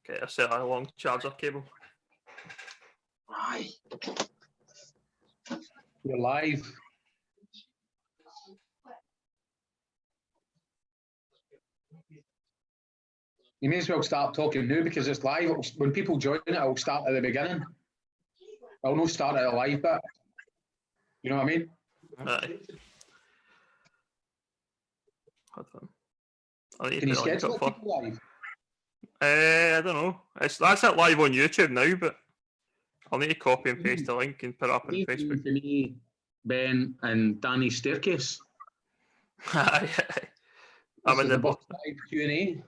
Okay, I set a long charger cable. Aye. You're live. You may as well start talking now because it's live. When people join it, I'll start at the beginning. I'll not start at a live bit. You know what I mean? Aye. Hold on. I need to Can you put the link schedule up it for. to go live? I don't know. That's it live on YouTube now, but I'll need to copy and paste the link and put it up on Facebook. To me, Ben, and Danny's staircase. I'm in the live Q&A.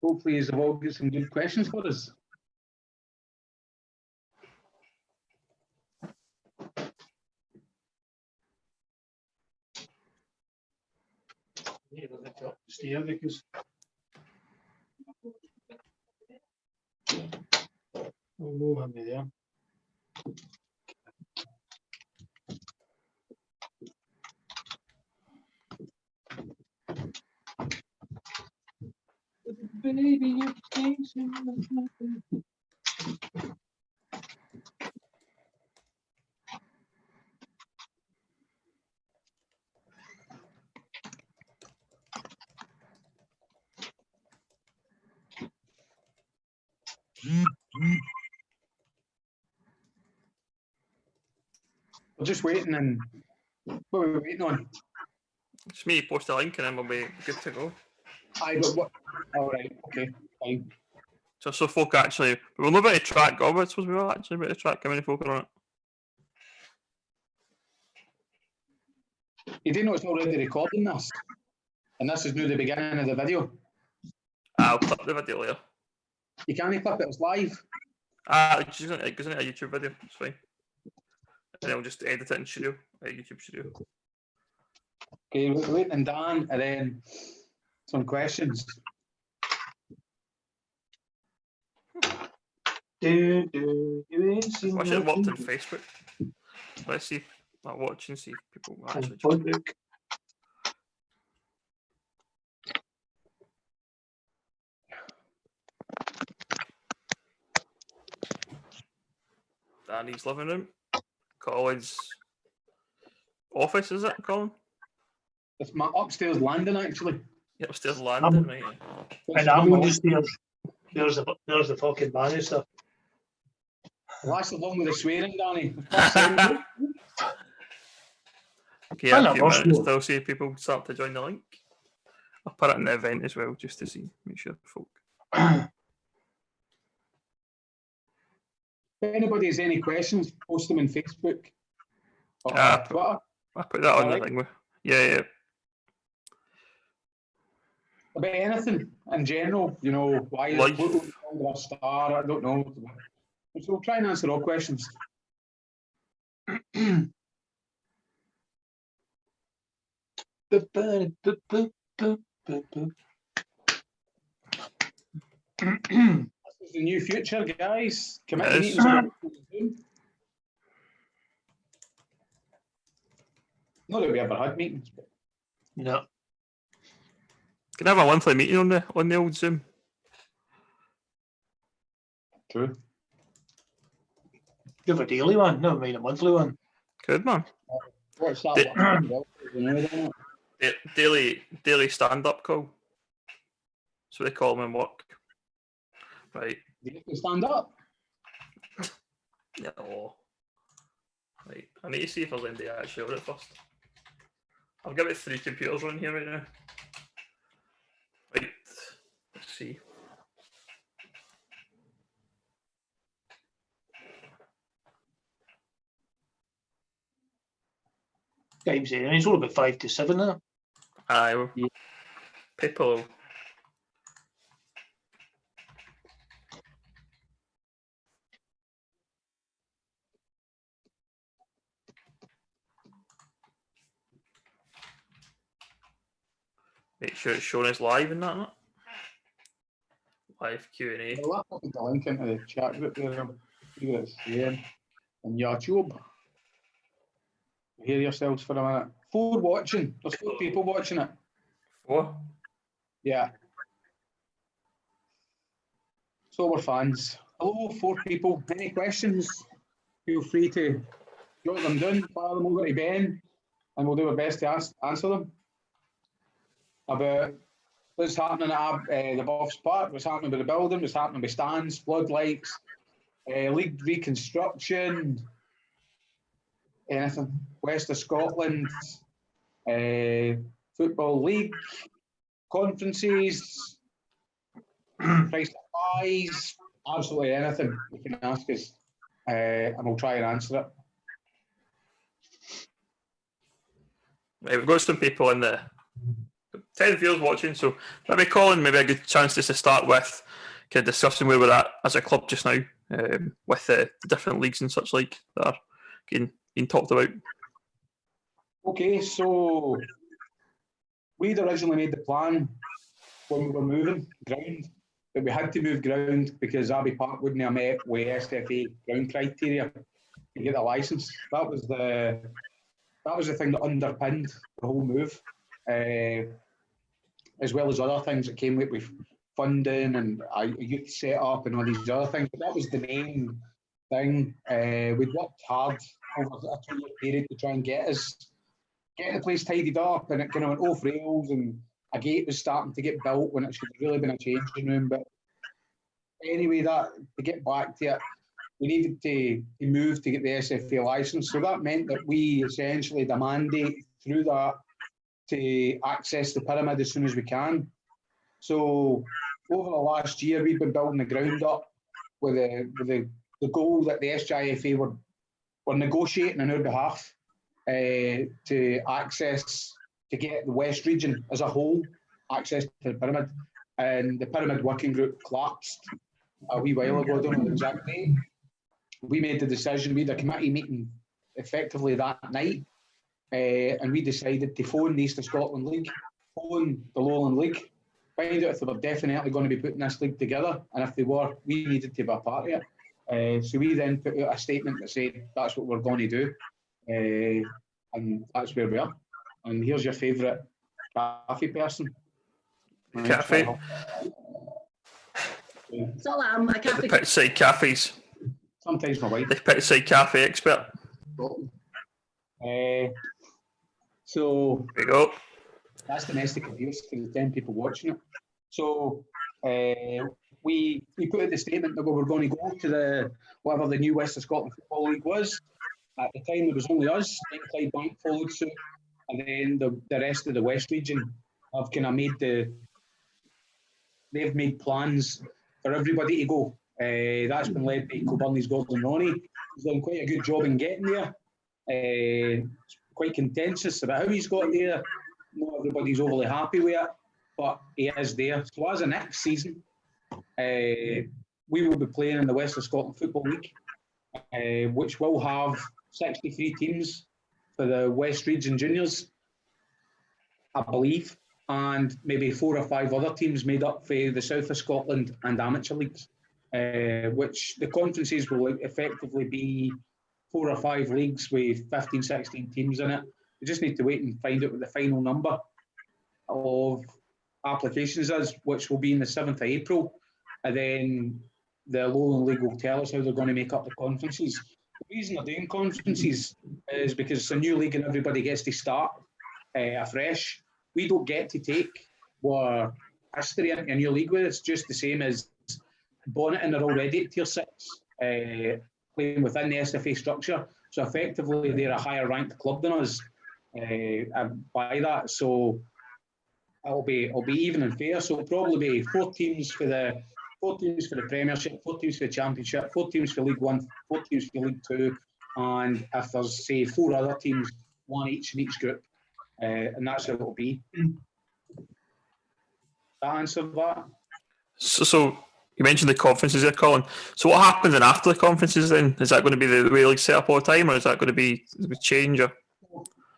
Hopefully, you've all got some good questions for us. Yeah, let me up the stair because we'll know him there. Baby, you're chasing nothing. We're just waiting, and what are we waiting on? It's me post a link and then we'll be good to go. Aye, but what? All right, okay, fine. So folk actually, we're not about to track God, it's supposed to be actually about to track how many folk are on it. You do know it's already recording this, and this is now the beginning of the video. I'll clip the video later. You can't clip it; it's live. It goes into a YouTube video, it's fine. And I'll just edit it in Studio, YouTube Studio. Okay, we're waiting on Dan, and then some questions. You ain't seen Watch it worked on nothing. Facebook. Let's see, I'll watch and see if people actually On join. Facebook. Danny's living room. Colin's office, is it, Colin? It's my upstairs landing, actually. Yep, upstairs landing, right? And I'm on the stairs. There's the fucking banister. Well, that's the one with the swearing, Danny. Okay, I a know, few boss, minutes no. till see if people start to join the link. I'll put it in the event as well, just to see, make sure folk. If anybody has any questions, post them on Facebook or Twitter. I put that on the Alright. thing with. Yeah. About anything in general, you know, why is Life. Pluto under a star? I don't know. So we'll try and answer all questions. This is the new future, guys. Committee Yes. meetings are soon. Not that we ever had meetings, but No. Can I have a monthly meeting on the old Zoom? true. You have a daily one, no, I mean a monthly one. Good man. What's that? Daily stand-up call. That's what they call them in work. Right. Do you have to stand up? No. Right. I need to see if there's anybody actually on it first. I've got about 3 computers on here right now. Right. Let's see. Games there, and it's all about 5 to 7 now. Aye. Well, Yeah. People. Make sure it's showing us live and that, innit? Live Q&A. Well, I'll put the link into the chat group there. See what it's saying on YouTube. Hear yourselves for a minute. 4 watching. There's 4 people watching it. 4. Yeah. So we're fans. Hello, 4 people. Any questions? Feel free to jot them down, fire them over to Ben, and we'll do our best to answer them. About what's happening at the Buffs Park, what's happening with the building, what's happening with stands, floodlights, league reconstruction, anything. West of Scotland, Football League, conferences, price of buys, absolutely anything you can ask us, and we'll try and answer it. Right, we've got some people in the 10 viewers watching, so maybe Colin, maybe a good chance just to start with kind of discussing where we're at as a club just now, with the different leagues and such like that are getting talked about. Okay, so we'd originally made the plan when we were moving ground, that we had to move ground because Abbey Park wouldn't have met with SFA ground criteria to get the licence. That was the thing that underpinned the whole move, as well as other things that came with funding and a youth set up and all these other things. But that was the main thing. We'd worked hard over a 2-year period to try and get the place tidied up, and it kind of went off rails, and a gate was starting to get built when it should have really been a changing room. But anyway, that to get back to it, we needed to move to get the SFA licence. So that meant that we essentially had a mandate through that to access the pyramid as soon as we can. So over the last year, we've been building the ground up with the goal that the SJFA were negotiating on our behalf to get the West region as a whole access to the pyramid. And the pyramid working group collapsed a wee while ago, I don't know the exact date. We made the decision, we had a committee meeting effectively that night, and we decided to phone the East of Scotland League, phone the Lowland League, find out if they were definitely going to be putting this league together, and if they were, we needed to be a part of it. So we then put out a statement that said that's what we're going to do, and that's where we are. And here's your favourite cafe person. Cafe. That's all I am, a cafe. The Pitchside Cafes. Sometimes my wife. The Pitchside Cafe expert. So there you go. That's domestic abuse for the 10 people watching it. So we put out the statement that we were going to go to whatever the new West of Scotland Football League was. At the time, there was only us. Then Clydebank followed suit, and then the rest of the West region have kind of they've made plans for everybody to go. That's been led by Kilburney's Gordon Ronnie. He's done quite a good job in getting there. Quite contentious about how he's got there. Not everybody's overly happy with it, but he is there. So as of next season, we will be playing in the West of Scotland Football League, which will have 63 teams for the West Region Juniors, I believe, and maybe 4 or 5 other teams made up for the South of Scotland and amateur leagues, which the conferences will effectively be 4 or 5 leagues with 15, 16 teams in it. We just need to wait and find out what the final number of applications is, which will be in the 7th of April. And then the Lowland League will tell us how they're going to make up the conferences. The reason they're doing conferences is because it's a new league and everybody gets to start afresh. We don't get to take our history into a new league with. It's just the same as Bonneton are already at Tier 6, playing within the SFA structure. So effectively, they're a higher ranked club than us by that. So it'll be even and fair. So it'll probably be 4 teams for the Premiership, 4 teams for the Championship, 4 teams for League 1, 4 teams for League 2, and if there's, say, 4 other teams, 1 each in each group, and that's how it'll be. That answer that? So you mentioned the conferences there, Colin. So what happens then after the conferences then? Is that going to be the way league's set up all the time, or is that going to be change? Or?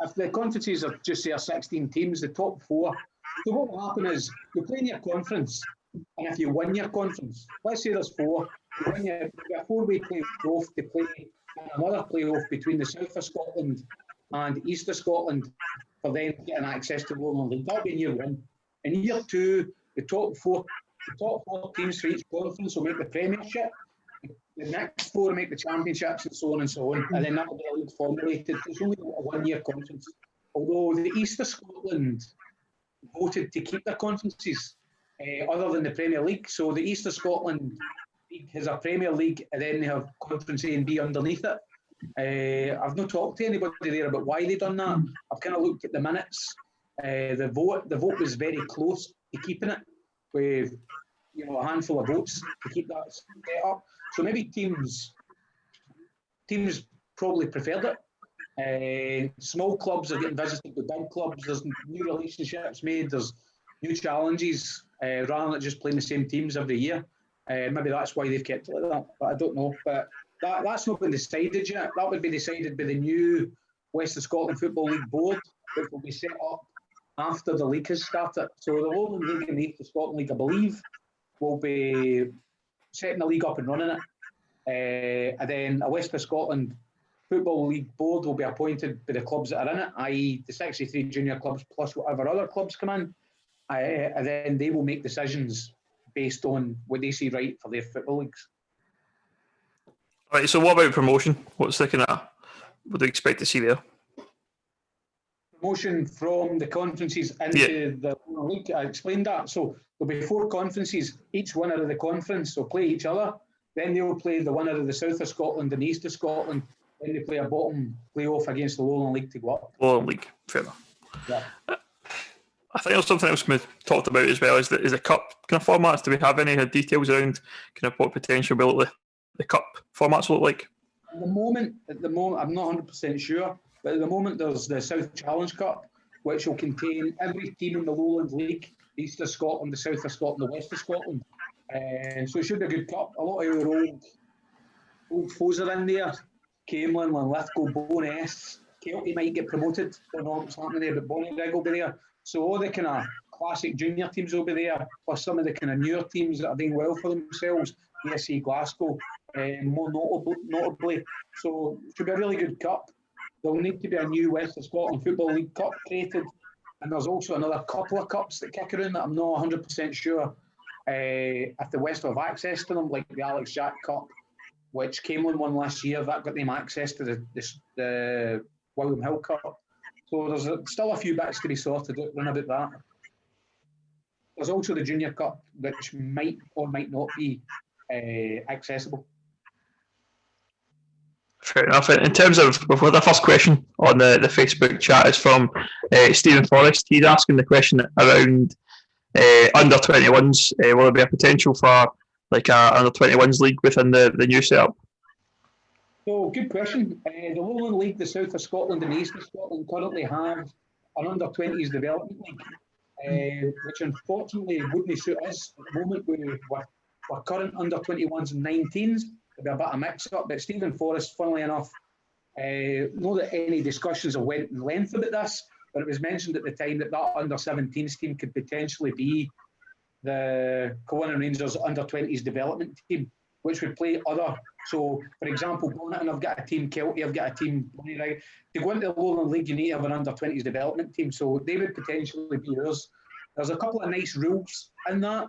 If the conferences are just, say, 16 teams, the top 4, so what will happen is you play in your conference, and if you win your conference, let's say there's 4, you win a 4-way playoff to play another playoff between the South of Scotland and East of Scotland for them getting access to the Lowland League. That'll be in year 1. In year 2, the top 4 the top 4 teams for each conference will make the Premiership. The next 4 make the Championships, and so on and so on. And then that will be a league formulated. It's only a 1-year conference. Although the East of Scotland voted to keep their conferences, other than the Premier League. So the East of Scotland League has a Premier League, and then they have Conference A and B underneath it. I've not talked to anybody there about why they've done that. I've kind of looked at the minutes. The vote was very close to keeping it, with a handful of votes to keep that set up. So maybe teams probably preferred it. Small clubs are getting visited with big clubs. There's new relationships made. There's new challenges rather than just playing the same teams every year. Maybe that's why they've kept it like that. But I don't know. But that's not been decided yet. That would be decided by the new West of Scotland Football League board, which will be set up after the league has started. So the Lowland League and the East of Scotland League, I believe, will be setting the league up and running it. And then a West of Scotland Football League board will be appointed by the clubs that are in it, i.e. the 63 junior clubs plus whatever other clubs come in. And then they will make decisions based on what they see right for their football leagues. Right, so what about promotion? What's the kind of, what do you expect to see there? Promotion from the conferences into the league. I explained that. So there'll be 4 conferences. Each winner of the conference will play each other. Then they'll play the winner of the South of Scotland and East of Scotland. Then they play a bottom play-off against the Lowland League to go up. Lowland League, fair enough. Yeah. I think there's something else we've talked about as well, is the cup kind of formats. Do we have any details around kind of what potential will the cup formats look like? At the moment, I'm not 100% sure, but at the moment there's the South Challenge Cup, which will contain every team in the Lowland League, the East of Scotland, the South of Scotland, the West of Scotland. So it should be a good cup. A lot of our old foes are in there. Camelin, Linlithgow, Bowness, Kelty might get promoted. Don't know what's happening there, but Bonnyrigg will be there. So all the kind of classic junior teams will be there, plus some of the kind of newer teams that are doing well for themselves. ESC Glasgow, more notably. So it should be a really good cup. There'll need to be a new West of Scotland Football League Cup created. And there's also another couple of cups that kick around that I'm not 100% sure if the West will have access to them, like the Alex Jack Cup, which Camelin won last year. That got them access to the William Hill Cup. So there's still a few bits to be sorted out about that. There's also the Junior Cup, which might or might not be accessible. Fair enough. In terms of, the first question on the Facebook chat is from Stephen Forrest. He's asking the question around under 21s. Will there be a potential for like a under 21s league within the new setup? So, good question. The Lowland League, the South of Scotland and the East of Scotland currently have an under 20s development league, which unfortunately wouldn't suit us at the moment. We're current under 21s and 19s. There'll be a bit of mix up, but Stephen Forrest, funnily enough, know that any discussions have went in length about this, but it was mentioned at the time that under 17s team could potentially be the Colin Rangers under 20s development team, which would play other. So, for example, Bonnet, I've got a team, Kelty, I've got a team, Bonnyrigg. To go into the Lowland League, you need to have an under 20s development team, so they would potentially be yours. There's a couple of nice rules in that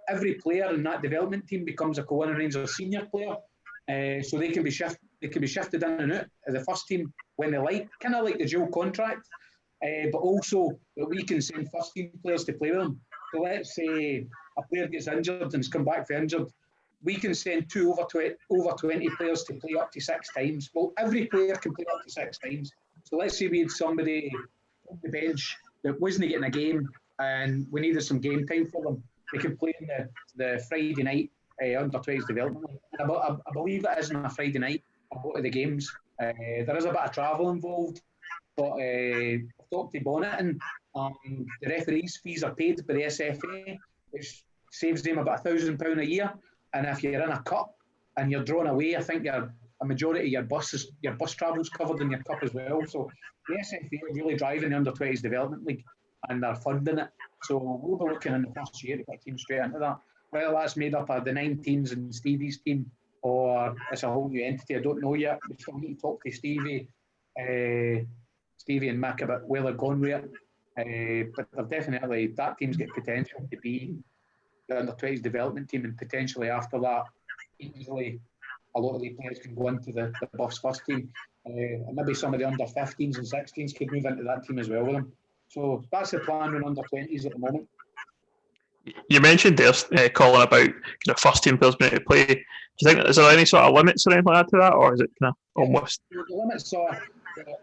every player in that development team becomes a Colin Rangers senior player. So they can be shifted in and out of the first team when they like, kind of like the dual contract, but also that we can send first team players to play with them. So let's say a player gets injured and has come back for injured, we can send 2 over 20 players to play up to 6 times. Well, every player can play up to 6 times. So let's say we had somebody on the bench that wasn't getting a game and we needed some game time for them. They can play in the Friday night under 20s development. And I believe that is on a Friday night. I'll go to the games. There is a bit of travel involved, but I've talked to Bonnet and the referees' fees are paid by the SFA, which saves them about £1,000 a year. And if you're in a cup and you're drawn away, I think a majority of your bus travel's covered in your cup as well. So the SFA are really driving the under 20s development league and they're funding it. So we'll be looking in the first year to get a team straight into that. Whether that's made up of the 19s and Stevie's team or it's a whole new entity, I don't know yet. We still need to talk to Stevie and Mick about where they're going with it. But they're definitely, that team's got potential to be the under-20s development team, and potentially after that, easily a lot of the players can go into the Buffs first team. And maybe some of the under-15s and 16s could move into that team as well with them. So that's the plan with under-20s at the moment. You mentioned there, Colin, about first team players being able to play. Do you think is there any sort of limits or anything like that to that, or is it kind of almost? The limits are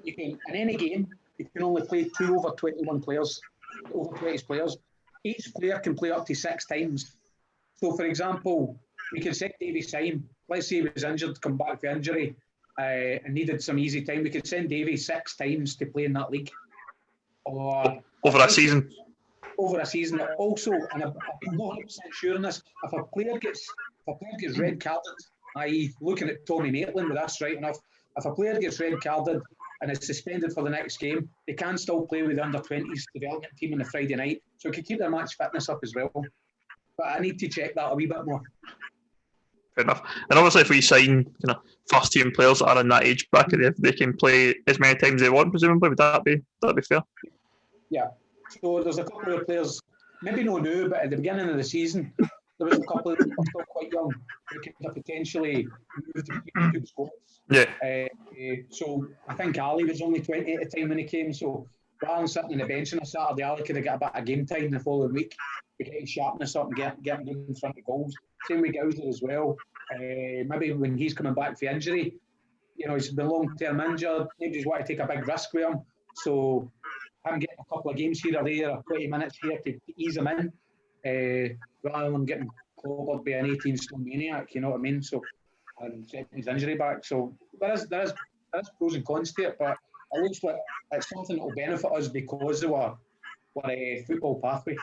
you can in any game you can only play 2 over 21 players, over 20 players. Each player can play up to 6 times. So, for example, we can set Davy Syme. Let's say he was injured, come back for injury, and needed some easy time. We could send Davy 6 times to play in that league, or over a season. Over a season. Also, and I'm not 100% sure on this, if a player gets red carded, i.e. looking at Tommy Maitland, but that's right enough, if a player gets red carded and is suspended for the next game, they can still play with the under-20s development team on the Friday night. So it can keep their match fitness up as well. But I need to check that a wee bit more. Fair enough. And obviously if we sign first team players that are in that age bracket, they can play as many times as they want, presumably. Would that be fair? Yeah. So there's a couple of players, maybe no new, but at the beginning of the season, there was a couple that were still quite young who could have potentially moved to the squads. Yeah. So I think Ali was only 20 at the time when he came. So rather than sitting on the bench on a Saturday, Ali could have got a bit of game time the following week to get his sharpness up and get him in front of goals. Same with Gowser as well. Maybe when he's coming back for injury, he's been long-term injured. Maybe he's want to take a big risk with him. So I'm getting a couple of games here or there, or 20 minutes here to ease him in, rather than getting clobbered by an 18-stone maniac, you know what I mean? So, and getting his injury back. So there is pros and cons to it, but it looks like it's something that will benefit us because of our football pathway.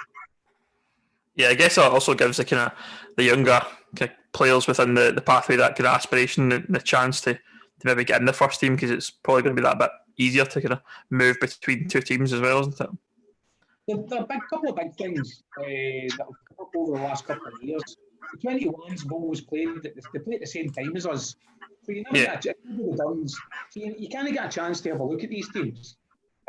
Yeah, I guess that also gives the younger players within the pathway that kind of aspiration and the chance to maybe get in the first team, because it's probably going to be that bit easier to move between 2 teams as well, isn't it? There are a couple of big things that have come up over the last couple of years. The 21s have always played, they play at the same time as us. So you never get you can't get a chance to have a look at these teams.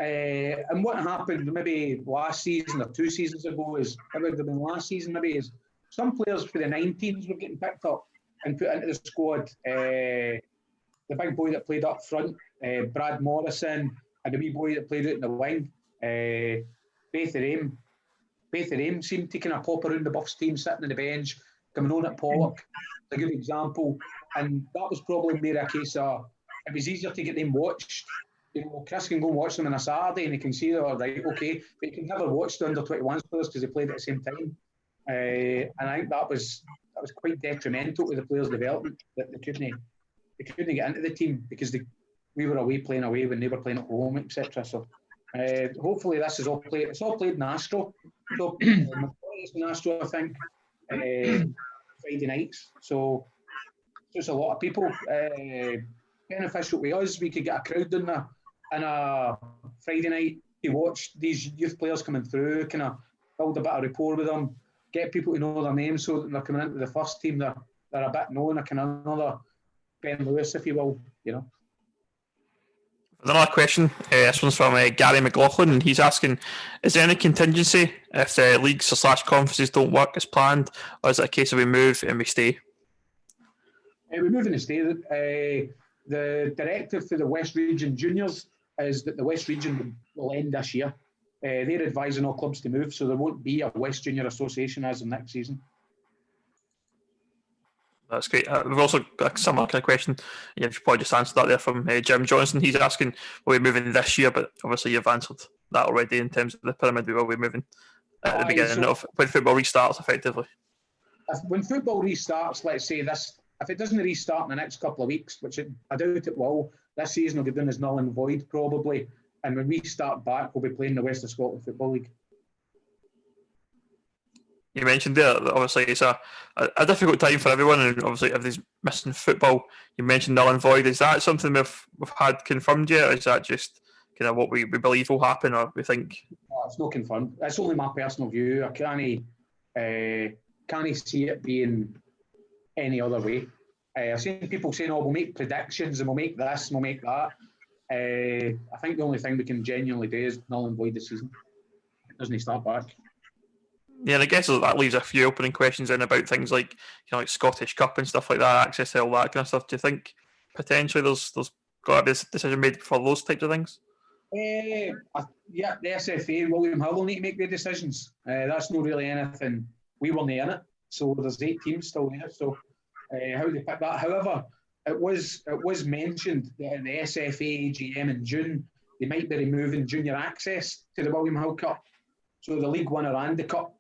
And what happened maybe last season or 2 seasons ago is, it would have been last season maybe, is some players for the 19s were getting picked up and put into the squad. The big boy that played up front, Brad Morrison, and the wee boy that played out in the wing, both of them seemed to kind of pop around the Buffs team, sitting on the bench, coming on at Pollock, a good example. And that was probably more a case of, it was easier to get them watched. Chris can go and watch them on a Saturday and he can see they're right, okay, but he can never watch the under-21s players because they played at the same time. And I think that was quite detrimental to the players' development, that they couldn't get into the team because we were away playing away when they were playing at home, etc. So hopefully this is all played. It's all played in Astro. So it's in Astro, I think, Friday nights. So there's a lot of people. Beneficial to us. We could get a crowd in there on a Friday night to watch these youth players coming through, kind of build a bit of rapport with them, get people to know their names so that they're coming into the first team, they're a bit known, a kind of another Ben Lewis, if you will, Another question, this one's from Gary McLaughlin, and he's asking, is there any contingency if the leagues or /conferences don't work as planned, or is it a case of we move and we stay? We move and stay. The directive for the West Region Juniors is that the West Region will end this year. They're advising all clubs to move, so there won't be a West Junior Association as of next season. That's great. We've also got a similar kind of question. You've probably just answered that there from Jim Johnson. He's asking, will we be moving this year? But obviously you've answered that already in terms of the pyramid. We will be moving at the beginning of when football restarts, effectively. When football restarts, let's say this, if it doesn't restart in the next couple of weeks, which I doubt it will, this season will be done as null and void probably. And when we start back, we'll be playing the West of Scotland Football League. You mentioned there that obviously it's a difficult time for everyone, and obviously everybody's missing football. You mentioned null and void. Is that something we've had confirmed yet, or is that just kind of what we believe will happen, or we think? No, it's not confirmed. It's only my personal view. I can't see it being any other way. I've seen people saying, we'll make predictions and we'll make this and we'll make that. I think the only thing we can genuinely do is null and void the season. It doesn't start back. Yeah, and I guess that leaves a few opening questions in about things like like Scottish Cup and stuff like that, access to all that kind of stuff. Do you think potentially there's got to be a decision made for those types of things? Yeah, the SFA and William Hill will need to make their decisions. That's not really anything. We weren't in it, so there's 8 teams still there. So how do they pick that? However, it was mentioned that in the SFA AGM in June, they might be removing junior access to the William Hill Cup. So the league winner and the cup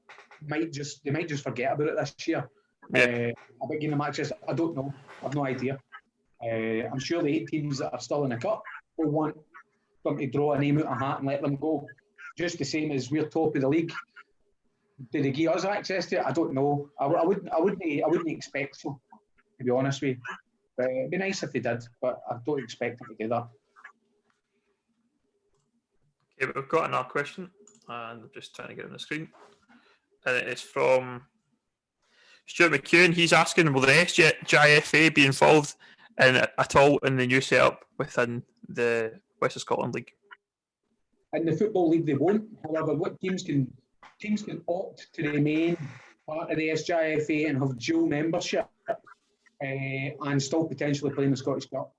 might just forget about it this year. Yeah. About giving them access, I don't know. I've no idea. I'm sure the 8 teams that are still in the cup will want them to draw a name out of a hat and let them go. Just the same as we're top of the league. Do they give us access to it? I don't know. I wouldn't expect so, to be honest with you. But it'd be nice if they did, but I don't expect them to do that. Okay, we've got another question, and I'm just trying to get it on the screen. And it's from Stuart McEwen. He's asking, will the SJIFA be involved at all in the new setup within the West of Scotland League? In the Football League, they won't. However, what teams can opt to remain part of the SJIFA and have dual membership and still potentially play in the Scottish Cup.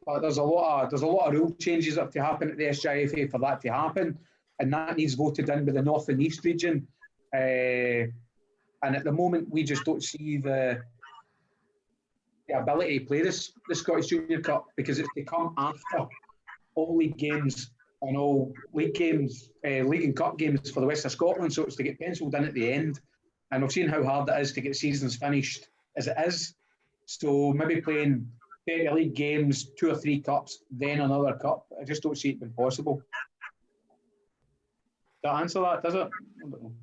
But there's a lot of rule changes that have to happen at the SJIFA for that to happen, and that needs voted in by the North and East region. And at the moment, we just don't see the ability to play the Scottish Junior Cup because it's to come after all league games and all league games, league and cup games for the West of Scotland. So it's to get penciled in at the end. And we've seen how hard it is to get seasons finished as it is. So maybe playing 30 league games, 2 or 3 cups, then another cup. I just don't see it being possible. Does that answer that, does it? I don't know.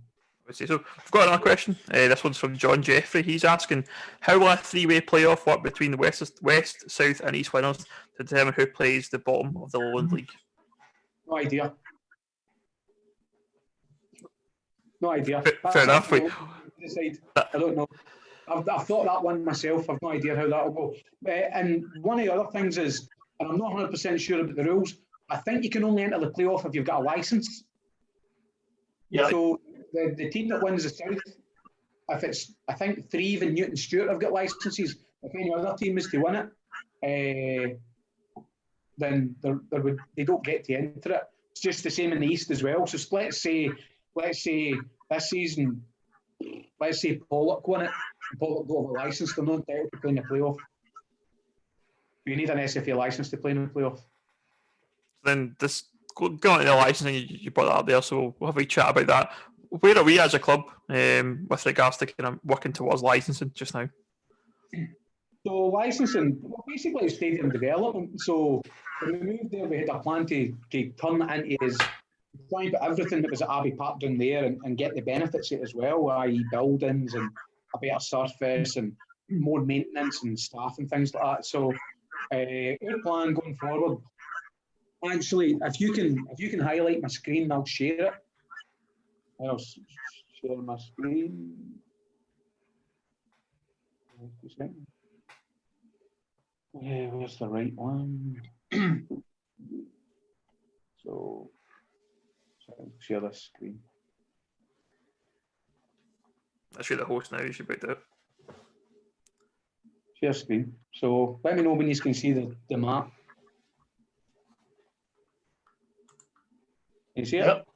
So I've got another question. This one's from John Jeffrey. He's asking, how will a 3-way playoff work between the West, South and East winners to determine who plays the bottom of the Lowland League? No idea. Fair enough. I don't know. I've thought that one myself. I've no idea how that will go. And one of the other things is, and I'm not 100% sure about the rules, I think you can only enter the playoff if you've got a licence. Yeah. So the team that wins the South, if it's, I think 3 even Newton Stewart have got licences. If any other team is to win it, then they don't get to enter it. It's just the same in the East as well. So let's say this season, let's say Pollock won it. Pollock got a licence. They're not entitled to play in the playoff. You need an SFA licence to play in the playoff. Then this going to the licensing, you brought that up there, so we'll have a chat about that. Where are we as a club with regards to kind of working towards licensing just now? So licensing, basically stadium development. So when we moved there, we had a plan to turn it into try and put everything that was at Abbey Park down there and get the benefits of it as well, i.e. buildings and a better surface and more maintenance and staff and things like that. So our plan going forward, actually, if you can highlight my screen, I'll share it. I'll share my screen. Where's the right one? So I'll share this screen. That's you the host now, you should be it. Share screen. So let me know when you can see the map. You see it? Yep.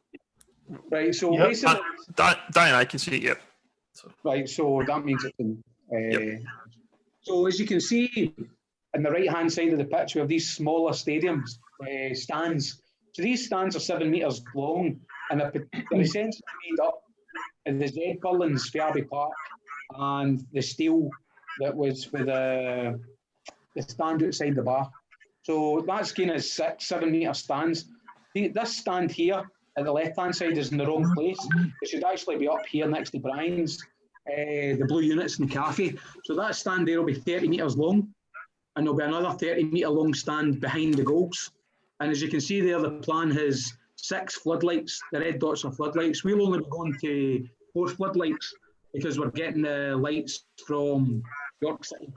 Right, so Yep. basically... Dan and I can see it, yep. So. Right, so that means it can... Yep. So as you can see, on the right-hand side of the pitch, we have these smaller stadiums, stands. So these stands are 7 metres long, and they're essentially made up of the Z purlins for Abbey Park and the steel that was for the stand outside the bar. So that's kind of 6-7 metre stands. This stand here at the left-hand side is in the wrong place. It should actually be up here next to Brian's, the blue units in the cafe. So that stand there will be 30 metres long, and there'll be another 30 metre long stand behind the goals. And as you can see there, the plan has 6 floodlights. The red dots are floodlights. We'll only be going to 4 floodlights because we're getting the lights from York City,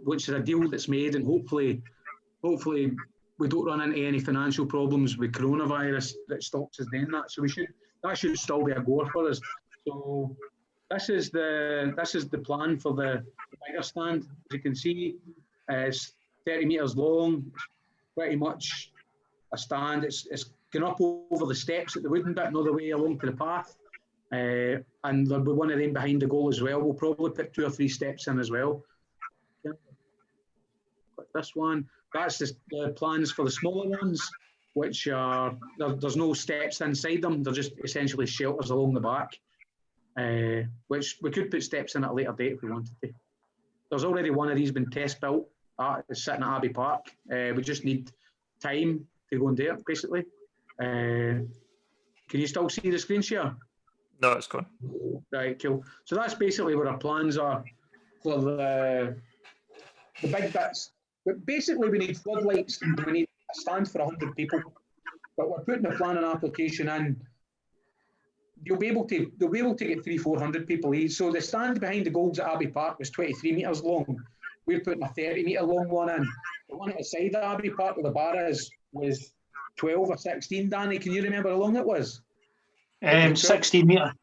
which is a deal that's made, and hopefully we don't run into any financial problems with coronavirus that stops us doing that. So we should, that should still be a goer for us. So this is the plan for the bigger stand. As you can see, it's 30 metres long. It's pretty much a stand. It's going up over the steps at the wooden bit, another way along to the path. And there'll be one of them behind the goal as well. We'll probably put 2 or 3 steps in as well. Yeah. This one, that's the plans for the smaller ones, which are, there's no steps inside them. They're just essentially shelters along the back, which we could put steps in at a later date if we wanted to. There's already one of these been test built. It's sitting at Abbey Park. We just need time to go and do it, basically. Can you still see the screen share? No, it's gone. Right, cool. So that's basically what our plans are for the big bits. But basically, we need floodlights and we need a stand for 100 people. But we're putting a planning application in. They'll be able to get 300-400 people each. So the stand behind the goals at Abbey Park was 23 metres long. We're putting a 30-metre long one in. The one at the side of Abbey Park where the bar is was 12 or 16. Danny, can you remember how long it was? 16 metre.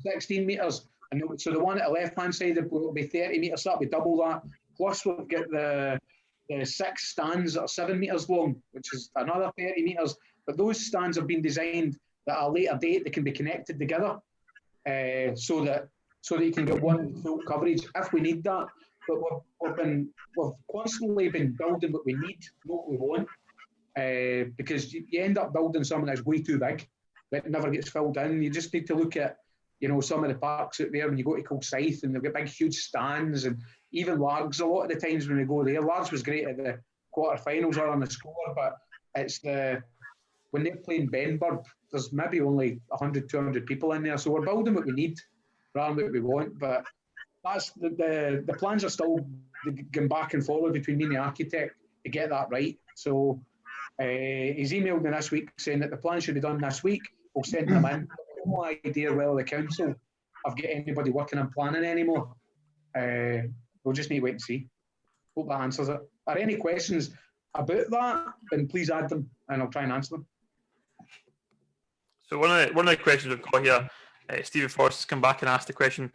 16 metres. And so the one at the left-hand side will be 30 metres, so that'll be double that. Plus we'll get the 6 stands that are 7 metres long, which is another 30 metres. But those stands have been designed that at a later date they can be connected together, so that you can get one full coverage if we need that. But we've constantly been building what we need, not what we want, because you end up building something that's way too big that never gets filled in. You just need to look at, some of the parks out there when you go to Kilsyth and they've got big, huge stands, and even Largs a lot of the times when we go there. Largs was great at the quarterfinals or on the score, but it's when they're playing Benburb, there's maybe only 100, 200 people in there. So we're building what we need rather than what we want. But that's the plans are still going back and forward between me and the architect to get that right. So he's emailed me this week saying that the plan should be done this week. We'll send them in. No idea whether the council have got anybody working on planning anymore. We'll just need to wait and see. Hope that answers it. Are there any questions about that? Then please add them and I'll try and answer them. So one of the questions we've got here, Stephen Forrest has come back and asked the question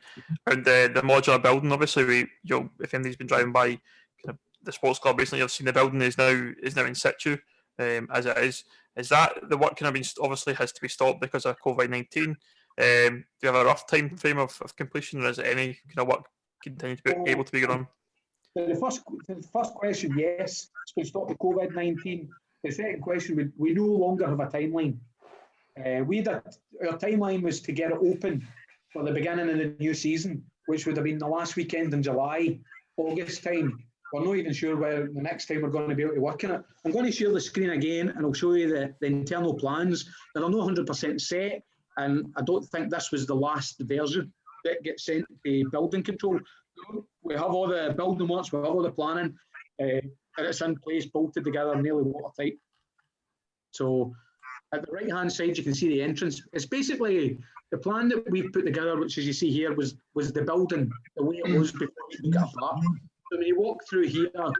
around the modular building. Obviously, if anybody's been driving by kind of the sports club recently, you've seen the building is now in situ as it is. Is that the work kind of been obviously has to be stopped because of COVID-19? Do you have a rough time frame of completion, or is it any kind of work continue to be able to be going on? The first question, yes, it's been stopped with COVID-19. The second question, we no longer have a timeline. Our timeline was to get it open for the beginning of the new season, which would have been the last weekend in July, August time. We're not even sure where the next time we're going to be able to work on it. I'm going to share the screen again and I'll show you the internal plans. They're not 100% set, and I don't think this was the last version that gets sent to building control. We have all the building works, we have all the planning, and it's in place, bolted together, nearly watertight. So at the right-hand side, you can see the entrance. It's basically the plan that we've put together, which as you see here, was the building the way it was before we took it apart. So when you walk through here, there'll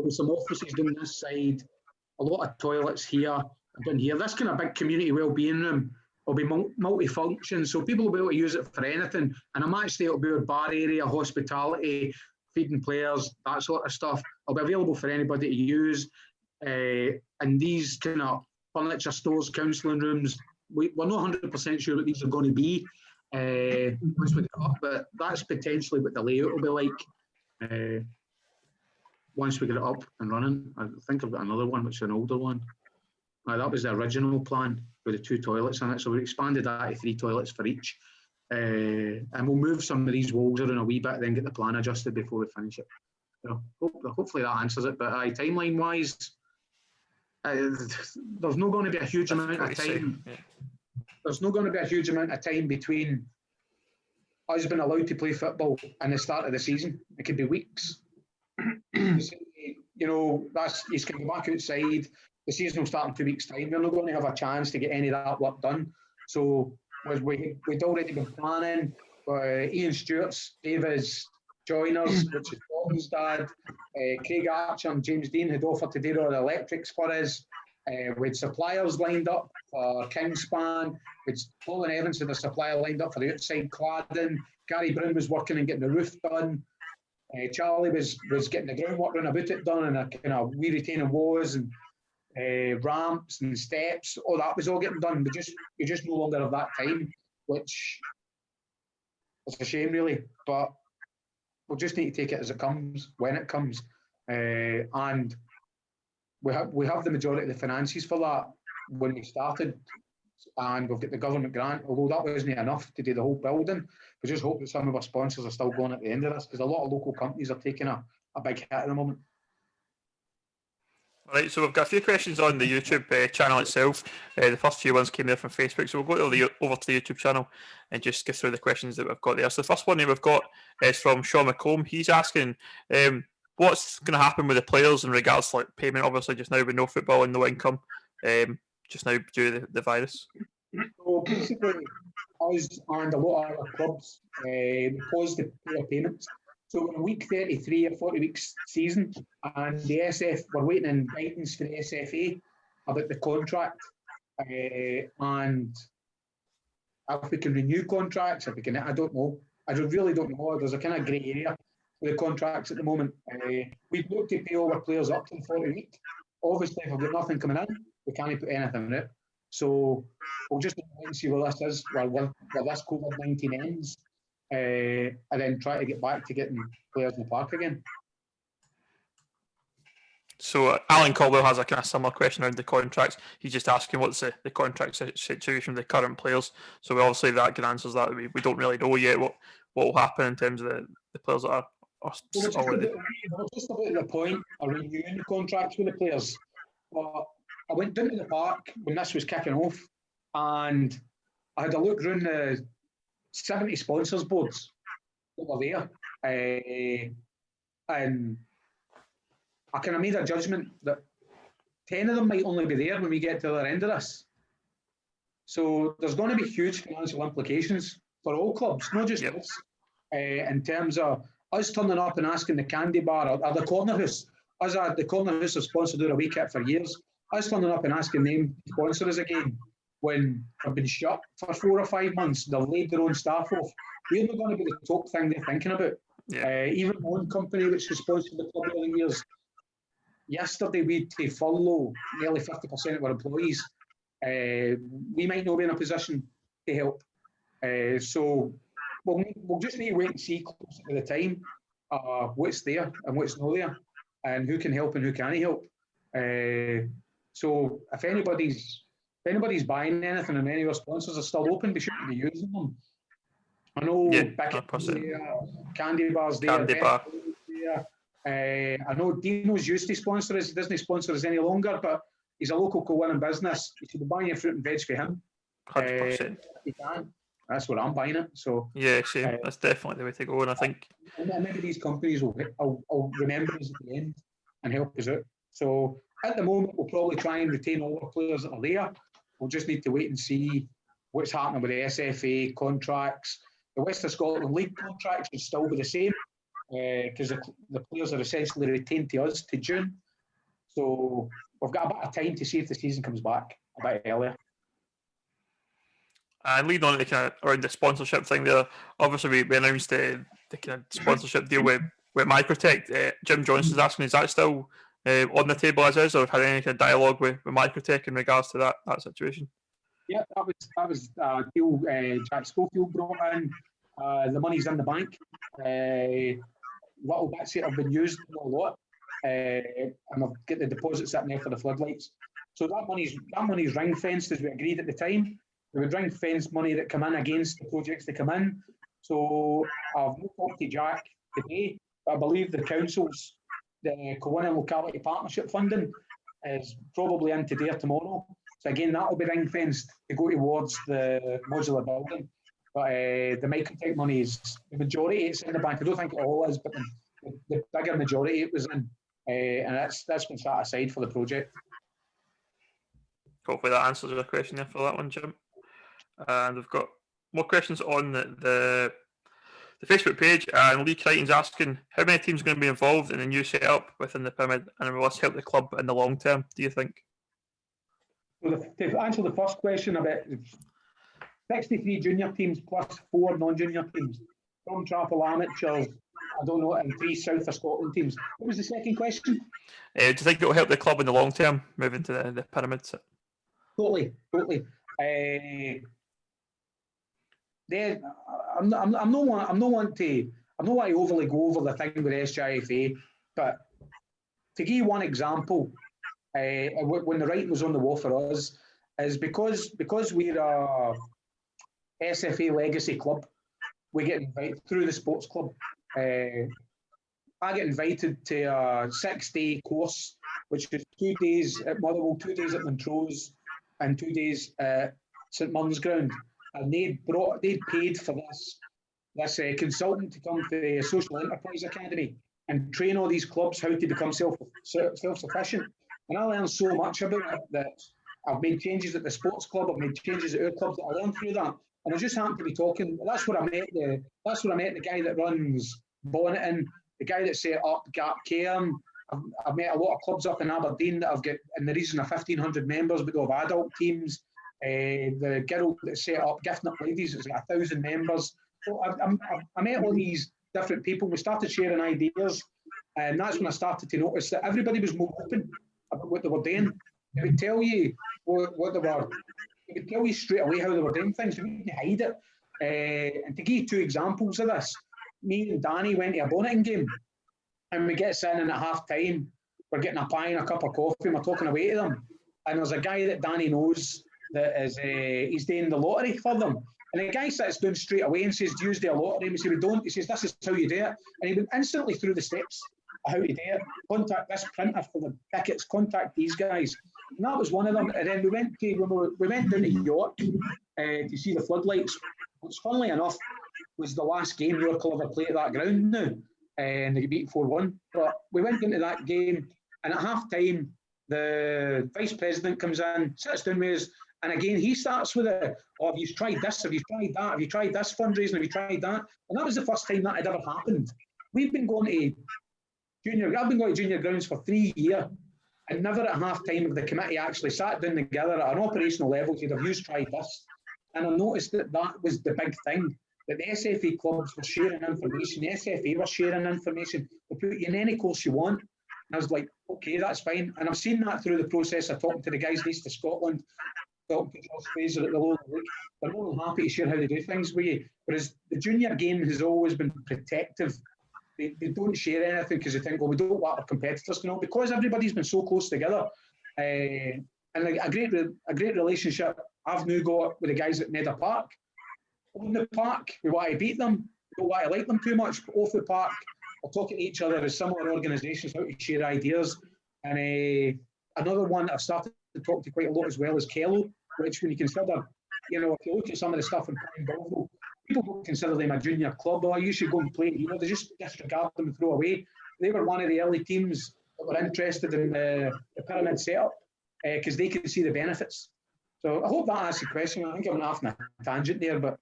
be some offices down this side, a lot of toilets here and down here. This kind of big community wellbeing room will be multi-function, so people will be able to use it for anything. And a match day will be a bar area, hospitality, feeding players, that sort of stuff. It'll be available for anybody to use. And these kind of furniture stores, counselling rooms, we're not 100% sure what these are going to be once we get up, but that's potentially what the layout will be like once we get it up and running. I think I've got another one, which is an older one. That was the original plan with the 2 toilets in it, so we expanded that to 3 toilets for each. And we'll move some of these walls around a wee bit, then get the plan adjusted before we finish it. So hopefully that answers it, but timeline-wise, there's not going to be a huge amount of time. There's not going to be a huge amount of time between us being allowed to play football and the start of the season. It could be weeks. He's going to go back outside. The season will start in 2 weeks' time. We're not going to have a chance to get any of that work done. So we'd already been planning. Ian Stewart's David's joiners, which is Colin's dad. Craig Archer and James Dean had offered to do all the electrics for us. We had suppliers lined up for Kingspan. Colin Evans had a supplier lined up for the outside cladding. Gary Brown was working and getting the roof done. Charlie was getting the groundwork round about it done, and a kind of wee retaining walls and ramps and steps. All that was all getting done. But you just no longer have that time, which is a shame, really. But we'll just need to take it as it comes, when it comes, and we have the majority of the finances for that when we started, and we've got the government grant. Although that wasn't enough to do the whole building, we just hope that some of our sponsors are still going at the end of this, because a lot of local companies are taking a big hit at the moment. All right, so we've got a few questions on the YouTube channel itself. The first few ones came there from Facebook, so we'll go over to the YouTube channel and just get through the questions that we've got there. So the first one that we've got is from Sean McComb. He's asking, what's going to happen with the players in regards to like payment? Obviously, just now with no football and no income, just now due to the virus. So basically, us and a lot of other clubs, we paused the player payments. So we're in week 33 or 40 weeks season, and the SF, we're waiting in guidance for the SFA about the contract, and if we can renew contracts, if we can, I don't know. I really don't know. There's a kind of grey area with the contracts at the moment. We'd look to pay all our players up to the 40 week. Obviously, if we've got nothing coming in, we can't put anything in it. So we'll just wait and see where this is, where this COVID-19 ends, and then try to get back to getting players in the park again. So Alan Caldwell has a kind of similar question around the contracts. He's just asking what's the contract situation with the current players. So obviously that can answer that. We don't really know yet what will happen in terms of the players that are already. We're just about the point of renewing the contracts with the players. But I went down to the park when this was kicking off, and I had a look around the 70 sponsors boards that were there, and I kind of made a judgment that 10 of them might only be there when we get to the other end of this. So there's going to be huge financial implications for all clubs, not just us, in terms of us turning up and asking the candy bar or the corner house. The corner house have sponsored our away kit for years. Us turning up and asking them to sponsor us again when they've been shut for 4 or 5 months, they've laid their own staff off. We're not going to be the top thing they're thinking about. Even one company which has sponsored the club over the years, yesterday we had to furlough nearly 50% of our employees. We might not be in a position to help. So we'll just need to wait and see closer to the time what's there and what's not there, and who can help and who can't help. So if anybody's buying anything and any of our sponsors are still open, we shouldn't be using them. I know Beckett's there, Candy Bar's there. Candy Bar. I know Dino's used to sponsor us. He doesn't sponsor us any longer, but he's a local co-winning business. You should be buying your fruit and veg for him. 100%. He can. That's where I'm buying it. So yeah, same. That's definitely the way to go, and I think maybe these companies will remember us at the end and help us out. So at the moment, we'll probably try and retain all our players that are there. We'll just need to wait and see what's happening with the SFA contracts. The West of Scotland League contracts will still be the same because the players are essentially retained to us to June. So we've got a bit of time to see if the season comes back a bit earlier. And leading on to kind of around the sponsorship thing there, obviously we announced the kind of sponsorship deal with Microtech. Jim Johnson's asking, is that still on the table as is, or had any kind of dialogue with Microtech in regards to that situation? Yeah, that was a deal Jack Schofield brought in. The money's in the bank. Little bits have been used a lot, and I've got the deposit sitting there for the floodlights. So that money's ring fenced as we agreed at the time. We would ring fence money that come in against the projects that come in. So I've not talked to Jack today, but I believe the council's the Colin Locality Partnership funding is probably in today or tomorrow. So again, that will be ring fenced to go towards the modular building. But the Microtech money is the majority. It's in the bank. I don't think it all is, but the bigger majority it was in, and that's been set aside for the project. Hopefully that answers your question there for that one, Jim. And we've got more questions on the Facebook page. And Lee Crichton's asking, how many teams are going to be involved in the new setup within the pyramid, and will this help the club in the long term, do you think? To answer the first question about 63 junior teams plus 4 non-junior teams, from Trafford amateurs, I don't know, and 3 South of Scotland teams. What was the second question? Do you think it will help the club in the long term, moving to the pyramids? Totally. I'm not want to overly go over the thing with SGIFA, but to give you one example, when the writing was on the wall for us, is because we're a SFA legacy club, we get invited through the sports club. I get invited to a 6-day course, which is 2 days at Motherwell, 2 days at Montrose, and 2 days at St Munn's Ground. And they'd paid for this consultant to come to the Social Enterprise Academy and train all these clubs how to become self-sufficient. And I learned so much about it that I've made changes at the sports club, I've made changes at our clubs that I learned through that. And I just happened to be talking. That's where I met the guy that runs Bonneton, the guy that set up Gap Cairn. I've met a lot of clubs up in Aberdeen that I've got in the region of 1,500 members, but they have adult teams. The girl that set up Gifting Up Ladies has got 1,000 members. So I met all these different people. We started sharing ideas, and that's when I started to notice that everybody was more open about what they were doing. They would tell you what they were. They would tell you straight away how they were doing things. They wouldn't hide it. And to give you 2 examples of this, me and Danny went to a Bonneton game, and we get in, and at half time, we're getting a pie and a cup of coffee, and we're talking away to them. And there's a guy that Danny knows that is he's doing the lottery for them. And the guy sits down straight away and says, "Do you do a lottery?" And we say, "We don't." He says, "This is how you do it." And he went instantly through the steps of how to do it. Contact this printer for the tickets, contact these guys. And that was one of them. And then we went down to York to see the floodlights, which funnily enough was the last game York will ever play at that ground now. And they beat 4-1. But we went into that game, and at half time, the vice president comes in, sits down with us, and again he starts with have you tried this? Have you tried that? Have you tried this fundraising? Have you tried that? And that was the first time that had ever happened. I've been going to junior grounds for 3 years, and never at half time have the committee actually sat down together at an operational level said, "Have you tried this?" And I noticed that was the big thing, that the SFA clubs were sharing information, the SFA were sharing information. They put you in any course you want. And I was like, okay, that's fine. And I've seen that through the process of talking to the guys east of Scotland, talking to Josh Fraser at the lower league. They're more than happy to share how they do things with you. Whereas the junior game has always been protective. They don't share anything because they think, well, we don't want our competitors to know, because everybody's been so close together. And a great relationship I've now got with the guys at Nether Park. On the park, we want to beat them. We don't want to like them too much. But off the park, we're talking to each other as similar organisations, how to share ideas. And another one I've started to talk to quite a lot as well is Kello, which when you consider, if you look at some of the stuff in Bolville, people don't consider them a junior club. Oh, you should go and play. They just disregard them and throw away. They were one of the early teams that were interested in the pyramid setup because they could see the benefits. So I hope that answers the question. I think I went off on a tangent there, but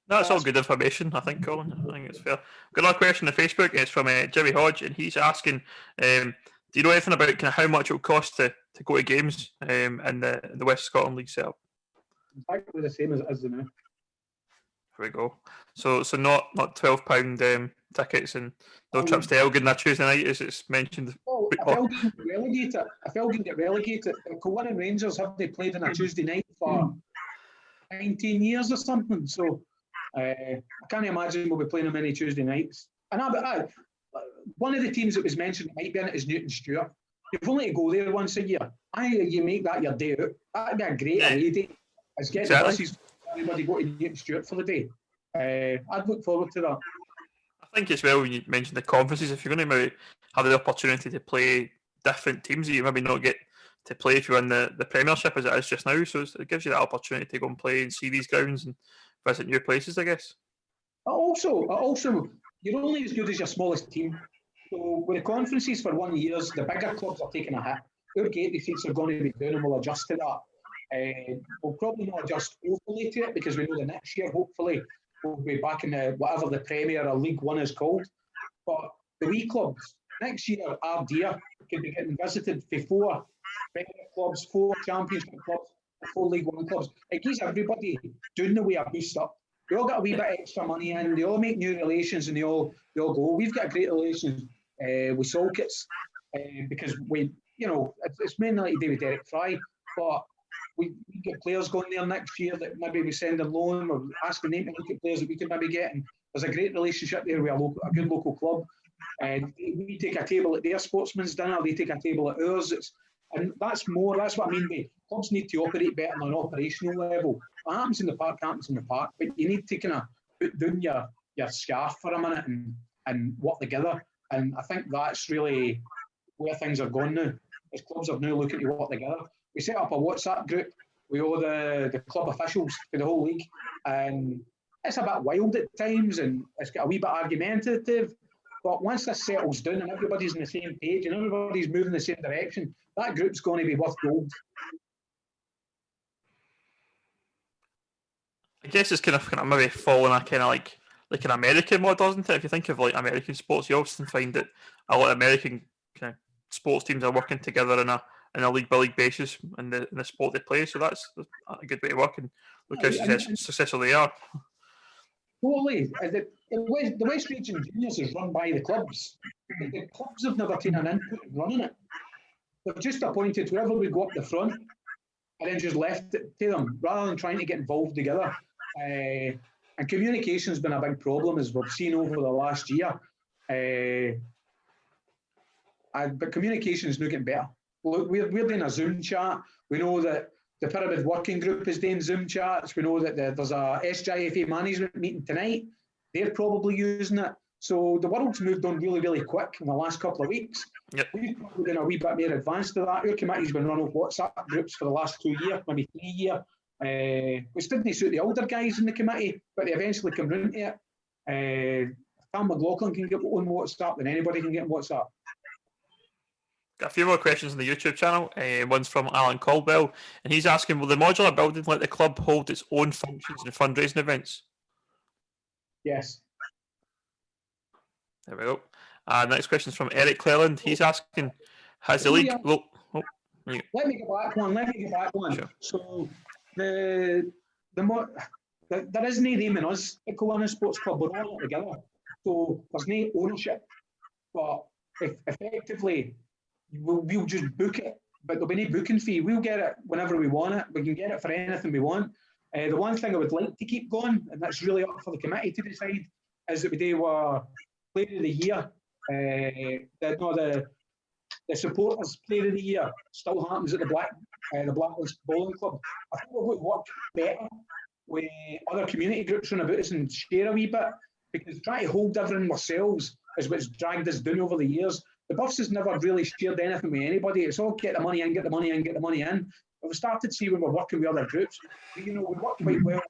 that's all good information, I think, Colin. I think it's fair. Got another question on Facebook. It's from Jimmy Hodge, and he's asking, do you know anything about kind of how much it will cost to go to games in the West Scotland League setup? Exactly the same as the now. Here we go. So not £12 tickets and no trips to Elgin that Tuesday night, as it's mentioned. Oh, if Elgin get relegated, Colin and Rangers have they played on a Tuesday night for 19 years or something. So I can't imagine we'll be playing them any Tuesday nights. And one of the teams that was mentioned that might be in it is Newton Stewart. You've only to go there once a year. You make that your day out. That'd be a great away day. It's getting the buses, everybody go to Newton Stewart for the day. I'd look forward to that. I think as well, when you mentioned the conferences, if you're going to have the opportunity to play different teams that you maybe not get to play if you're in the Premiership as it is just now, so it gives you that opportunity to go and play and see these grounds and visit new places, I guess. Also, you're only as good as your smallest team. So with the conferences for 1 year, the bigger clubs are taking a hit. Our gateway seats are going to be down, and we'll adjust to that. We'll probably not adjust overly to it because we know the next year, hopefully, we'll be back in whatever the Premier or League One is called. But the wee clubs, next year, Ardea could be getting visited before clubs, 4 championship clubs, 4 League One clubs. It gives everybody doing the way a boost up. They all got a wee bit extra money in. They all make new relations, and they all go. We've got a great relations with Salkits because it's mainly to do with Derek Fry, but we get players going there next year that maybe we send them loan or asking them to look at players that we can maybe get. And there's a great relationship there with a good local club. And we take a table at their sportsman's dinner, they take a table at ours. And that's what I mean by clubs need to operate better on an operational level. What happens in the park happens in the park, but you need to kind of put down your scarf for a minute and work together. And I think that's really where things are going now. As clubs are now looking to work together. We set up a WhatsApp group with all the club officials for the whole league, and it's a bit wild at times, and it's got a wee bit argumentative. But once this settles down and everybody's on the same page and everybody's moving in the same direction, that group's going to be worth gold. I guess it's kind of maybe following a kind of like an American model, isn't it? If you think of like American sports, you often find that a lot of American kind of sports teams are working together in a league by league basis in the sport they play. So that's a good way to work, and look how successful they are. Totally. The West Region Juniors is run by the clubs. The clubs have never taken an input in running it. They've just appointed whoever would go up the front and then just left it to them rather than trying to get involved together. And communication has been a big problem, as we've seen over the last year. But communication is now getting better. Look, we're doing a Zoom chat. We know that the Pyramid Working Group is doing Zoom chats. We know that there's a SJFA management meeting tonight. They're probably using it. So the world's moved on really, really quick in the last couple of weeks. Yep. We've probably been a wee bit more advanced to that. Our committee's been run off WhatsApp groups for the last 2 years, maybe 3 years. Which didn't suit the older guys in the committee, but they eventually come round to it. Tom McLaughlin can get on WhatsApp, then anybody can get on WhatsApp. Got a few more questions on the YouTube channel. One's from Alan Caldwell, and he's asking, will the modular building let the club hold its own functions and fundraising events? Yes. There we go. Next question is from Eric Cleland. He's asking, has the league... Let me get back one. Sure. So there isn't any name in us at Colin Sports Club. We're all together. So there's no ownership. But effectively... We'll just book it, but there'll be no booking fee. We'll get it whenever we want it. We can get it for anything we want. The one thing I would like to keep going, and that's really up for the committee to decide, is that we do a Player of the Year. The supporters Player of the Year still happens at the Blacklist Bowling Club. I think we would work better with other community groups around about us and share a wee bit, because trying to hold everything ourselves is what's dragged us down over the years. The Buffs has never really shared anything with anybody. It's all get the money in, get the money in, get the money in. But we started to see when we're working with other groups. We work quite well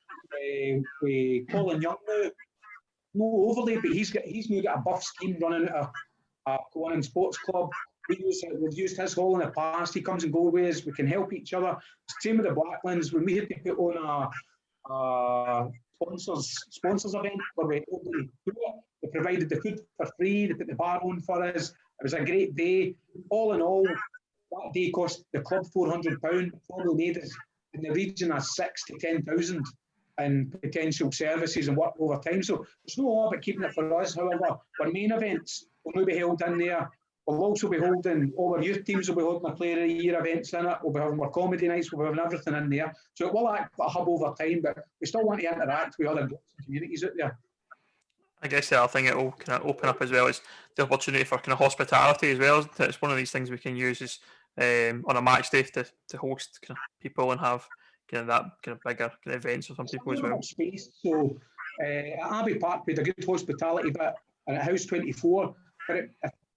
with Colin Young now. No overlay, but he's now got a Buff scheme running at a Colin Sports Club. We've used his hall in the past. He comes and goes with us. We can help each other. Same with the Blacklands. When we had to put on a sponsors event where we openly do it, they provided the food for free. They put the bar on for us. It was a great day. All in all, that day cost the club £400. Probably made us in the region of 6,000 to 10,000 in potential services and work over time. So there's no law about keeping it for us. However, our main events will now be held in there. We'll also be holding, all our youth teams will be holding a Player of the Year events in it. We'll be having our comedy nights. We'll be having everything in there. So it will act a hub over time, but we still want to interact with other groups and communities out there. I guess the other thing it will kind of open up as well is the opportunity for kind of hospitality as well. Isn't it? It's one of these things we can use is on a match day to host kind of people and have kind of that kind of bigger kind of events for some people as well. Space. So at Abbey Park we had a good hospitality bit, and at House 24, but it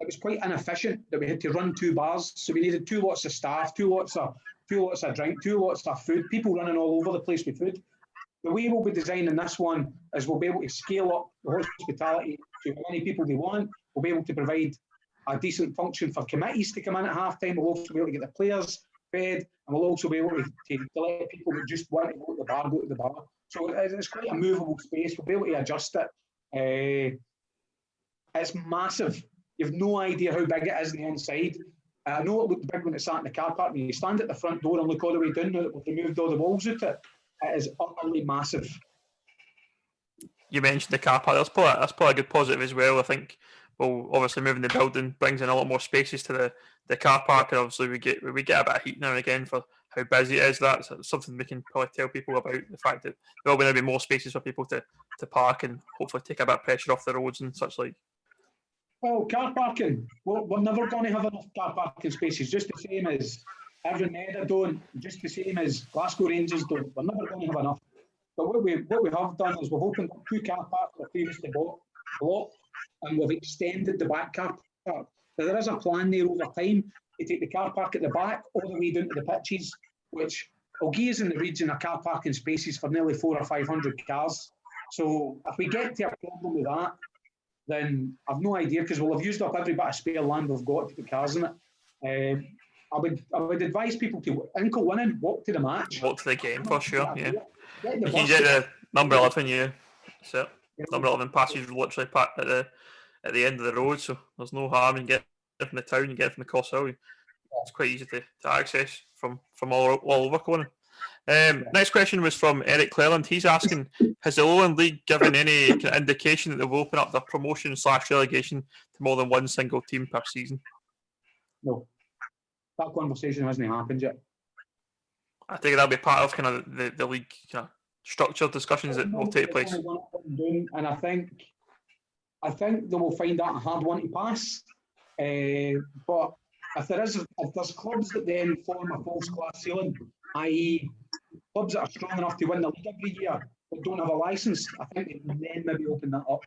was quite inefficient that we had to run 2 bars. So we needed 2 lots of staff, 2 lots of drink, 2 lots of food, people running all over the place with food. The way we'll be designing this one is we'll be able to scale up the hospitality to how many people we want. We'll be able to provide a decent function for committees to come in at half time. We'll also be able to get the players fed, and we'll also be able to let people that just want to go to the bar go to the bar. So it's quite a movable space. We'll be able to adjust it. It's massive. You've no idea how big it is on the inside. I know it looked big when it sat in the car park, and you stand at the front door and look all the way down now that we've removed all the walls out it. It is utterly massive. You mentioned the car park. That's probably a good positive as well. I think, well, obviously moving the building brings in a lot more spaces to the car park, and obviously we get a bit of heat now and again for how busy it is. That's something we can probably tell people about, the fact that there will be maybe more spaces for people to park and hopefully take a bit of pressure off the roads and such like. Well, car parking, we're never going to have enough car parking spaces, just the same as Everton don't, just the same as Glasgow Rangers don't. We're never going to have enough. But what we have done is we've opened up 2 car parks that previously blocked, and we've extended the back car park. So there is a plan there over time to take the car park at the back all the way down to the pitches, which will give us in the region of car parking spaces for nearly 400 or 500 cars. So if we get to a problem with that, then I've no idea, because we'll have used up every bit of spare land we've got to put cars in it. I would advise people to inkle winning, walk to the match. Walk to the game for sure, yeah. You can get the number 11, so number 11 passage literally packed at the end of the road, so there's no harm in getting it from the town, you get it from the Cross Hill. It's quite easy to access from all over Colin. Next question was from Eric Cleland. He's asking, has the Lowland League given any kind of indication that they will open up their promotion/relegation to more than one single team per season? No. That conversation hasn't happened yet. I think that'll be part of kind of the league kind of structured discussions that will take place. And I think they will find that a hard one to pass. But if there's clubs that then form a false glass ceiling, i.e. clubs that are strong enough to win the league every year but don't have a licence, I think they can then maybe open that up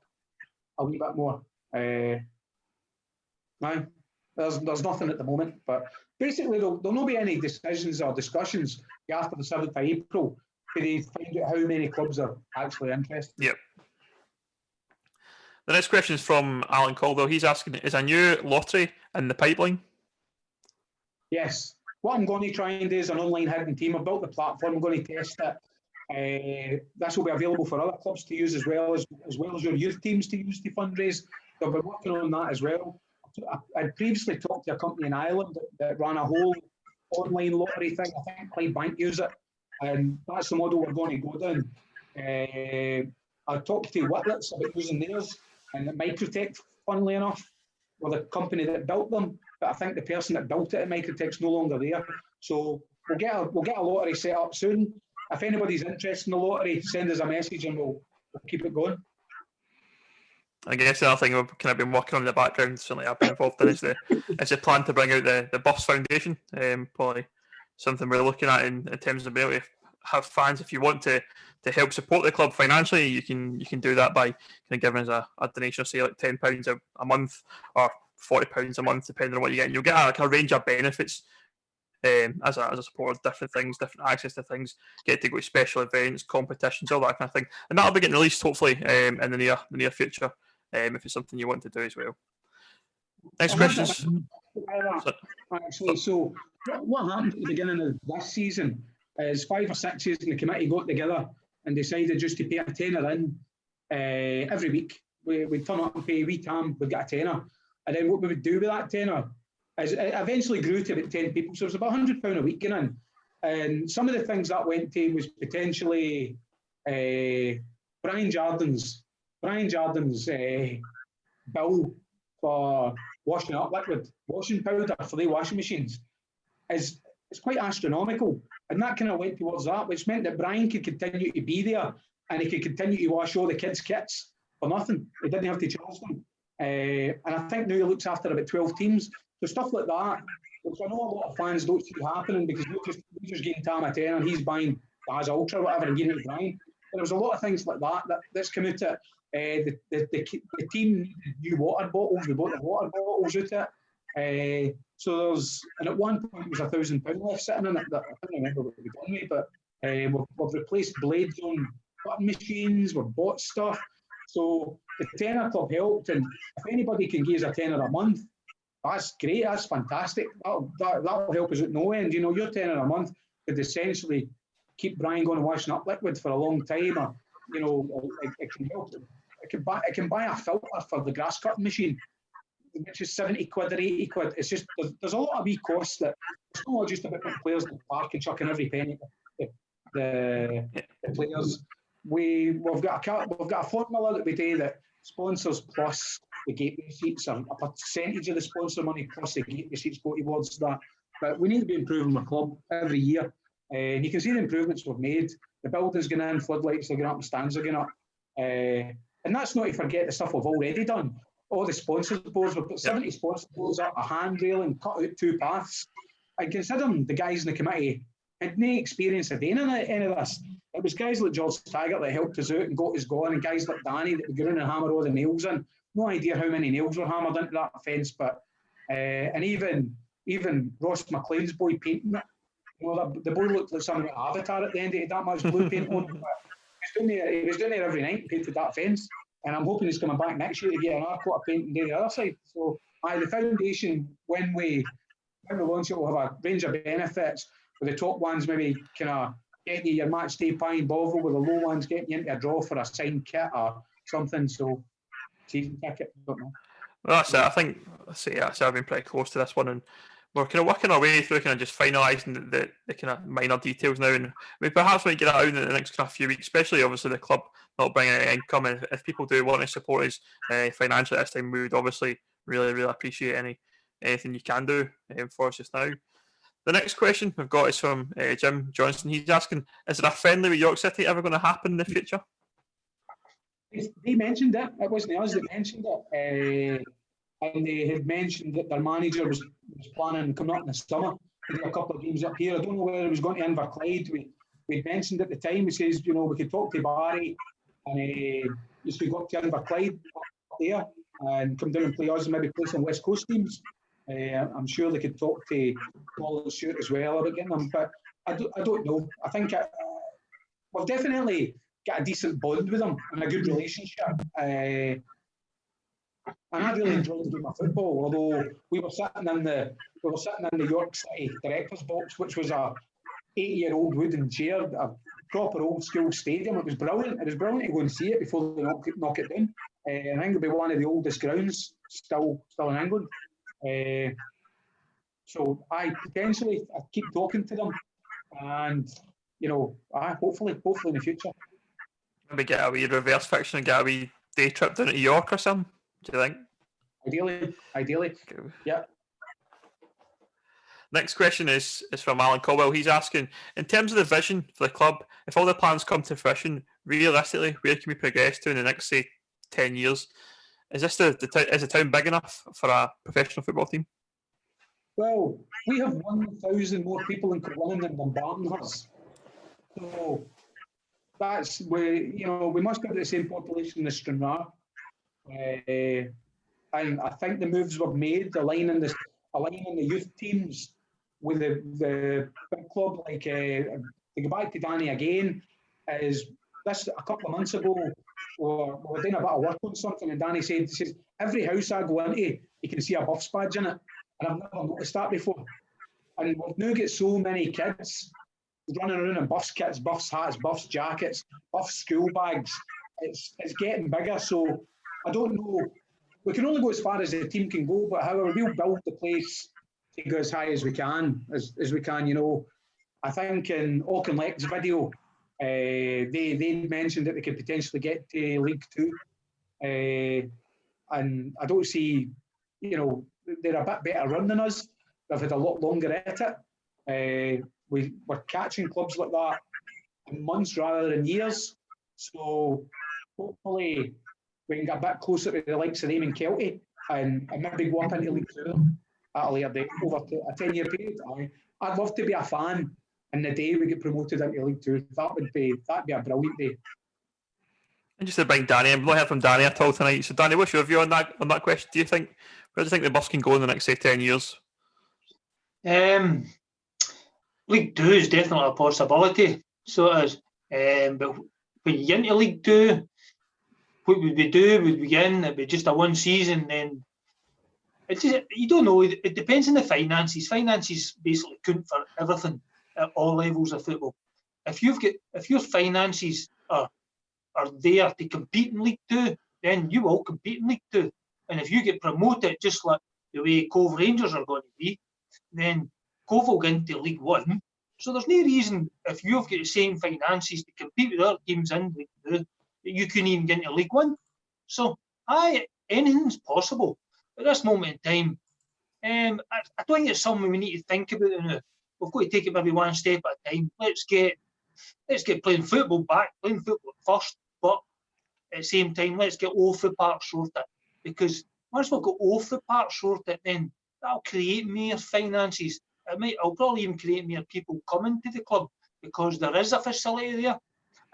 a wee bit more. No, there's nothing at the moment, but basically there'll not be any decisions or discussions after the 7th of April to find out how many clubs are actually interested. Yep. The next question is from Alan Caldwell. He's asking, is a new lottery in the pipeline? Yes. What I'm going to try and do is an online hidden team. I've built the platform. I'm going to test it. This will be available for other clubs to use as well as your youth teams to use to fundraise. So I've been working on that as well. I'd previously talked to a company in Ireland that ran a whole online lottery thing. I think Clydebank use it. And that's the model we're going to go down. I talked to Whitlets about using theirs, and Microtech, funnily enough, were the company that built them. But I think the person that built it at Microtech's no longer there. So we'll get a lottery set up soon. If anybody's interested in the lottery, send us a message and we'll keep it going. I guess the other thing we've kind of been working on in the background, certainly I've been involved in, is the plan to bring out the Bus Foundation. Probably something we're looking at in terms of being able to have fans. If you want to help support the club financially, you can do that by kind of giving us a donation of say like £10 a month or £40 a month, depending on what you get. And you'll get a range of benefits as a supporter of different things, different access to things, get to go to special events, competitions, all that kind of thing. And that'll be getting released hopefully in the near future, if it's something you want to do as well. Next question. Actually, so what happened at the beginning of this season is 5 or 6 years in the committee got together and decided just to pay a tenner in every week. We'd turn up and pay a wee tam, we'd get a tenner. And then what we would do with that tenner is it eventually grew to about 10 people. So it was about £100 a week going in. And some of the things that went to was potentially Brian Jardin's bill for washing up liquid, washing powder for the washing machines is quite astronomical. And that kind of went towards that, which meant that Brian could continue to be there and he could continue to wash all the kids' kits for nothing. He didn't have to charge them. And I think now he looks after about 12 teams. So stuff like that, which I know a lot of fans don't see happening because we're just getting Tam a tenner and he's buying Gaz Ultra or whatever and giving it to Brian. But there was a lot of things like that's come out of it. The team needed new water bottles. We bought the water bottles out it. So there's, and at one point there was £1,000 left sitting in it that I can't remember what we've done with, but we've replaced blades on button machines, we've bought stuff. So the tenner club helped, and if anybody can give us a tenner a month, that's great, that's fantastic. That'll help us at no end. You know, your tenner a month could essentially keep Brian going and washing up liquid for a long time, or it can help. It can buy a filter for the grass cutting machine. which is 70 quid or 80 quid. It's just, there's a lot of wee costs that it's not just about putting players in the park and chucking every penny at the players. We've got a formula that we do that sponsors plus the gateway seats, or a percentage of the sponsor money plus the gateway seats go towards that. But we need to be improving the club every year. And you can see the improvements we've made. The building's going in, floodlights are going up, and stands are going up. And that's not to forget the stuff we've already done. All the sponsors boards, we've put 70 sponsor boards up, a handrail, and cut out 2 paths. And considering the guys in the committee had no experience of doing any of this, it was guys like George Taggart that helped us out and got us going, and guys like Danny that would go in and hammer all the nails in. No idea how many nails were hammered into that fence, but and even Ross McLean's boy painting it. You know, the boy looked like something like Avatar at the end of it, that much blue paint on it. He was down there every night and painted that fence, and I'm hoping he's coming back next year to get an coat of paint and do the other side. So, the foundation, when we launch it, will have a range of benefits. With the top ones, maybe kind of getting you your match day pie and bovril, with the low ones getting you into a draw for a signed kit or something. So, season ticket, I don't know. Well, that's it. I think I've been pretty close to this one, and we're kind of working our way through kind of just finalising the kind of minor details now, and we perhaps might get that out in the next kind of few weeks, especially obviously the club not bringing any income, and if people do want to support us financially this time, we would obviously really appreciate anything you can do for us just now. The next question we've got is from Jim Johnson. He's asking, is there a friendly with York City ever going to happen in the future? They mentioned it. It wasn't us that mentioned it. And they had mentioned that their manager was planning on coming up in the summer to do a couple of games up here. I don't know whether he was going to Inverclyde. We'd mentioned at the time, he says, you know, we could talk to Barry and he could go up to Inverclyde up there and come down and play us and maybe play some West Coast teams. I'm sure they could talk to Colin Stewart as well about getting them, but I don't know. I think we've definitely got a decent bond with them and a good relationship. And I really enjoyed doing my football, although we were sitting in the York City director's box, which was a 80-year-old wooden chair, a proper old school stadium. It was brilliant. It was brilliant to go and see it before they knock it down. I think it'll be one of the oldest grounds still in England. So I keep talking to them, and you know, hopefully in the future. Maybe get a wee reverse fiction and get a wee day trip down to York or something. Do you think? Ideally, yeah. Next question is from Alan Caldwell. He's asking, in terms of the vision for the club, if all the plans come to fruition, realistically, where can we progress to in the next, say, 10 years? Is this is the town big enough for a professional football team? Well, we have 1,000 more people in Colin than Dumbarton has. So we must have the same population as Stranraer. And I think the moves we've made, aligning the youth teams with the big club, like to go back to Danny again, is this a couple of months ago, we were doing a bit of work on something, and Danny said, every house I go into, you can see a Buffs badge in it, and I've never noticed that before. And we've now got so many kids running around in Buffs kits, Buffs hats, Buffs jackets, Buffs school bags. It's getting bigger, so I don't know. We can only go as far as the team can go, but however, we'll build the place to go as high as we can, you know. I think in Auchinleck's video, they mentioned that they could potentially get to League Two. And I don't see, you know, they're a bit better run than us. They've had a lot longer at it. We're catching clubs like that in months rather than years. So hopefully we can get a bit closer to the likes of them in Kelty and maybe go up into League Two at a later date over a 10-year period. I'd love to be a fan in the day we get promoted into League Two. That'd be a brilliant day. And just to bring Danny, I've not heard from Danny at all tonight. So Danny, what's your view on that question? Where do you think the Buffs can go in the next, say, 10 years? League Two is definitely a possibility. So it is. But when you get into League Two, what would we do? Would we get in? It'd be just a one season, then it's just, you don't know. It depends on the finances. Finances basically count for everything at all levels of football. If your finances are there to compete in League Two, then you will compete in League Two. And if you get promoted, just like the way Cove Rangers are going to be, then Cove will get into League One. So there's no reason, if you've got the same finances to compete with other teams in League Two, that you couldn't even get into League One. So, anything's possible. At this moment in time, I don't think it's something we need to think about now. We've got to take it maybe one step at a time. Let's get playing football first, but at the same time, let's get off the park sorted. Because once we've got off the park sorted, then that'll create more finances. It'll probably even create more people coming to the club because there is a facility there,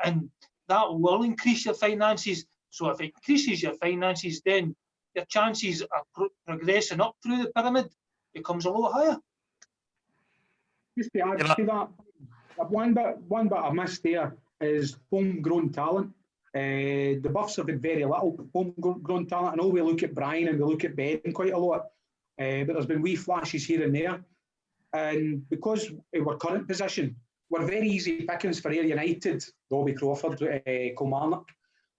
and that will increase your finances. So if it increases your finances, then your chances of progressing up through the pyramid becomes a lot higher. Just to add to that, one bit I missed there is homegrown talent. The Buffs have had very little homegrown talent. I know we look at Brian and we look at Ben quite a lot, but there's been wee flashes here and there. And because of our current position, we're very easy pickings for Ayr United, Robbie Crawford, Kilmarnock.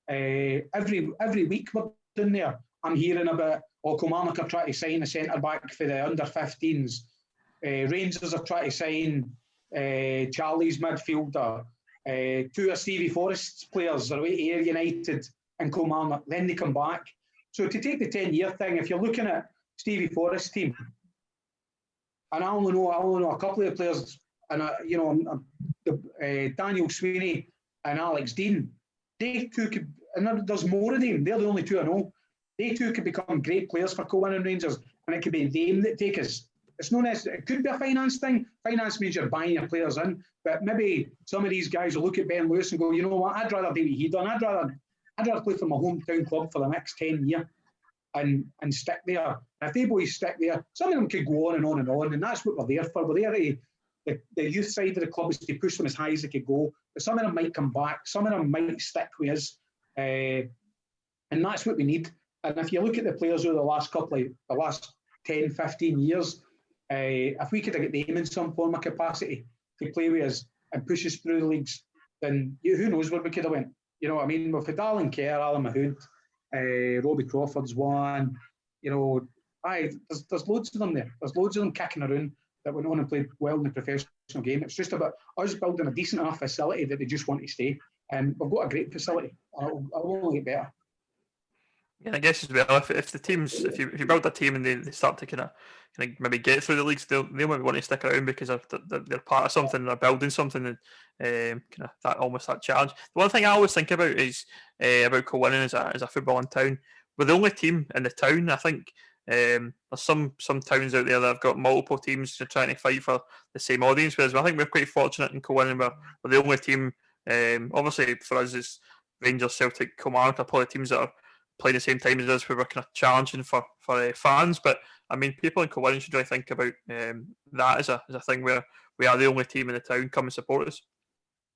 Every week we're down there, I'm hearing about, Kilmarnock are trying to sign a centre-back for the under-15s. Rangers are trying to sign Charlie's midfielder. Two of Stevie Forrest's players are away to Ayr United and Kilmarnock. Then they come back. So to take the 10-year thing, if you're looking at Stevie Forrest's team, and I only know a couple of the players, and Daniel Sweeney and Alex Dean, they two could, and there's more of them. They're the only two I know. They two could become great players for Colin and Rangers, and it could be them that take us. It's not necessarily, it could be a finance thing. Finance means you're buying your players in, but maybe some of these guys will look at Ben Lewis and go, you know what, I'd rather do what he done. I'd rather play for my hometown club for the next 10 years and stick there. And if they boys stick there, some of them could go on and on and on, and that's what we're there for. We're there to, the youth side of the club is to push them as high as they could go. But some of them might come back, some of them might stick with us, and that's what we need. And if you look at the players over the last 10, 15 years, if we could get them in some form of capacity to play with us and push us through the leagues, then who knows where we could have went. You know what I mean? We've had Alan Kerr, Alan Mahood, Robbie Crawford's one. You know, there's loads of them there. There's loads of them kicking around that went on and played well in the professional game. It's just about us building a decent enough facility that they just want to stay. And we've got a great facility. I'll only get better. Yeah, I guess as well, if the teams, if you build a team and they start to kind of maybe get through the leagues, they'll maybe want to stick around because they're part of something, they're building something, and kind of that challenge. The one thing I always think about is about Colin as a footballing town. We're the only team in the town. I think there's some towns out there that have got multiple teams trying to fight for the same audience. Whereas I think we're quite fortunate in Colin, and we're the only team. Obviously, for us, it's Rangers, Celtic, Kilmarnock are probably teams that are playing the same time as us, where we're kind of challenging for fans. But I mean, people in Colin should really think about that as a thing where we are the only team in the town. Come and support us.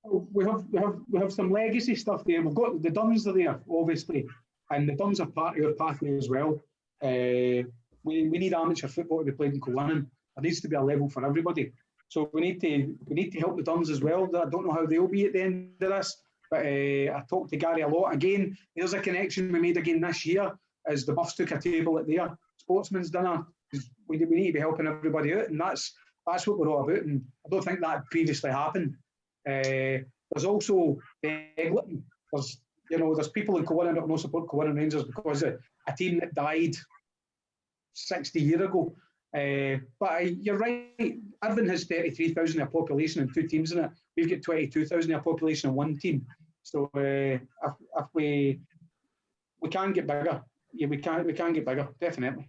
We have some legacy stuff there. We've got the Duns are there, obviously, and the Duns are part of our pathway as well. We need amateur football to be played in Colin. There needs to be a level for everybody. So we need to help the Duns as well. I don't know how they'll be at the end of this. But I talked to Gary a lot. Again, there's a connection we made again this year as the Buffs took a table at their sportsman's dinner. We need to be helping everybody out, and that's what we're all about. And I don't think that previously happened. There's also Eglinton. There's people in Colin that don't support Colin Rangers because of a team that died 60 years ago. But you're right. Irvine has 33,000 of population and two teams in it. We've got 22,000 of population and one team. So if we can get bigger, yeah, we can get bigger, definitely.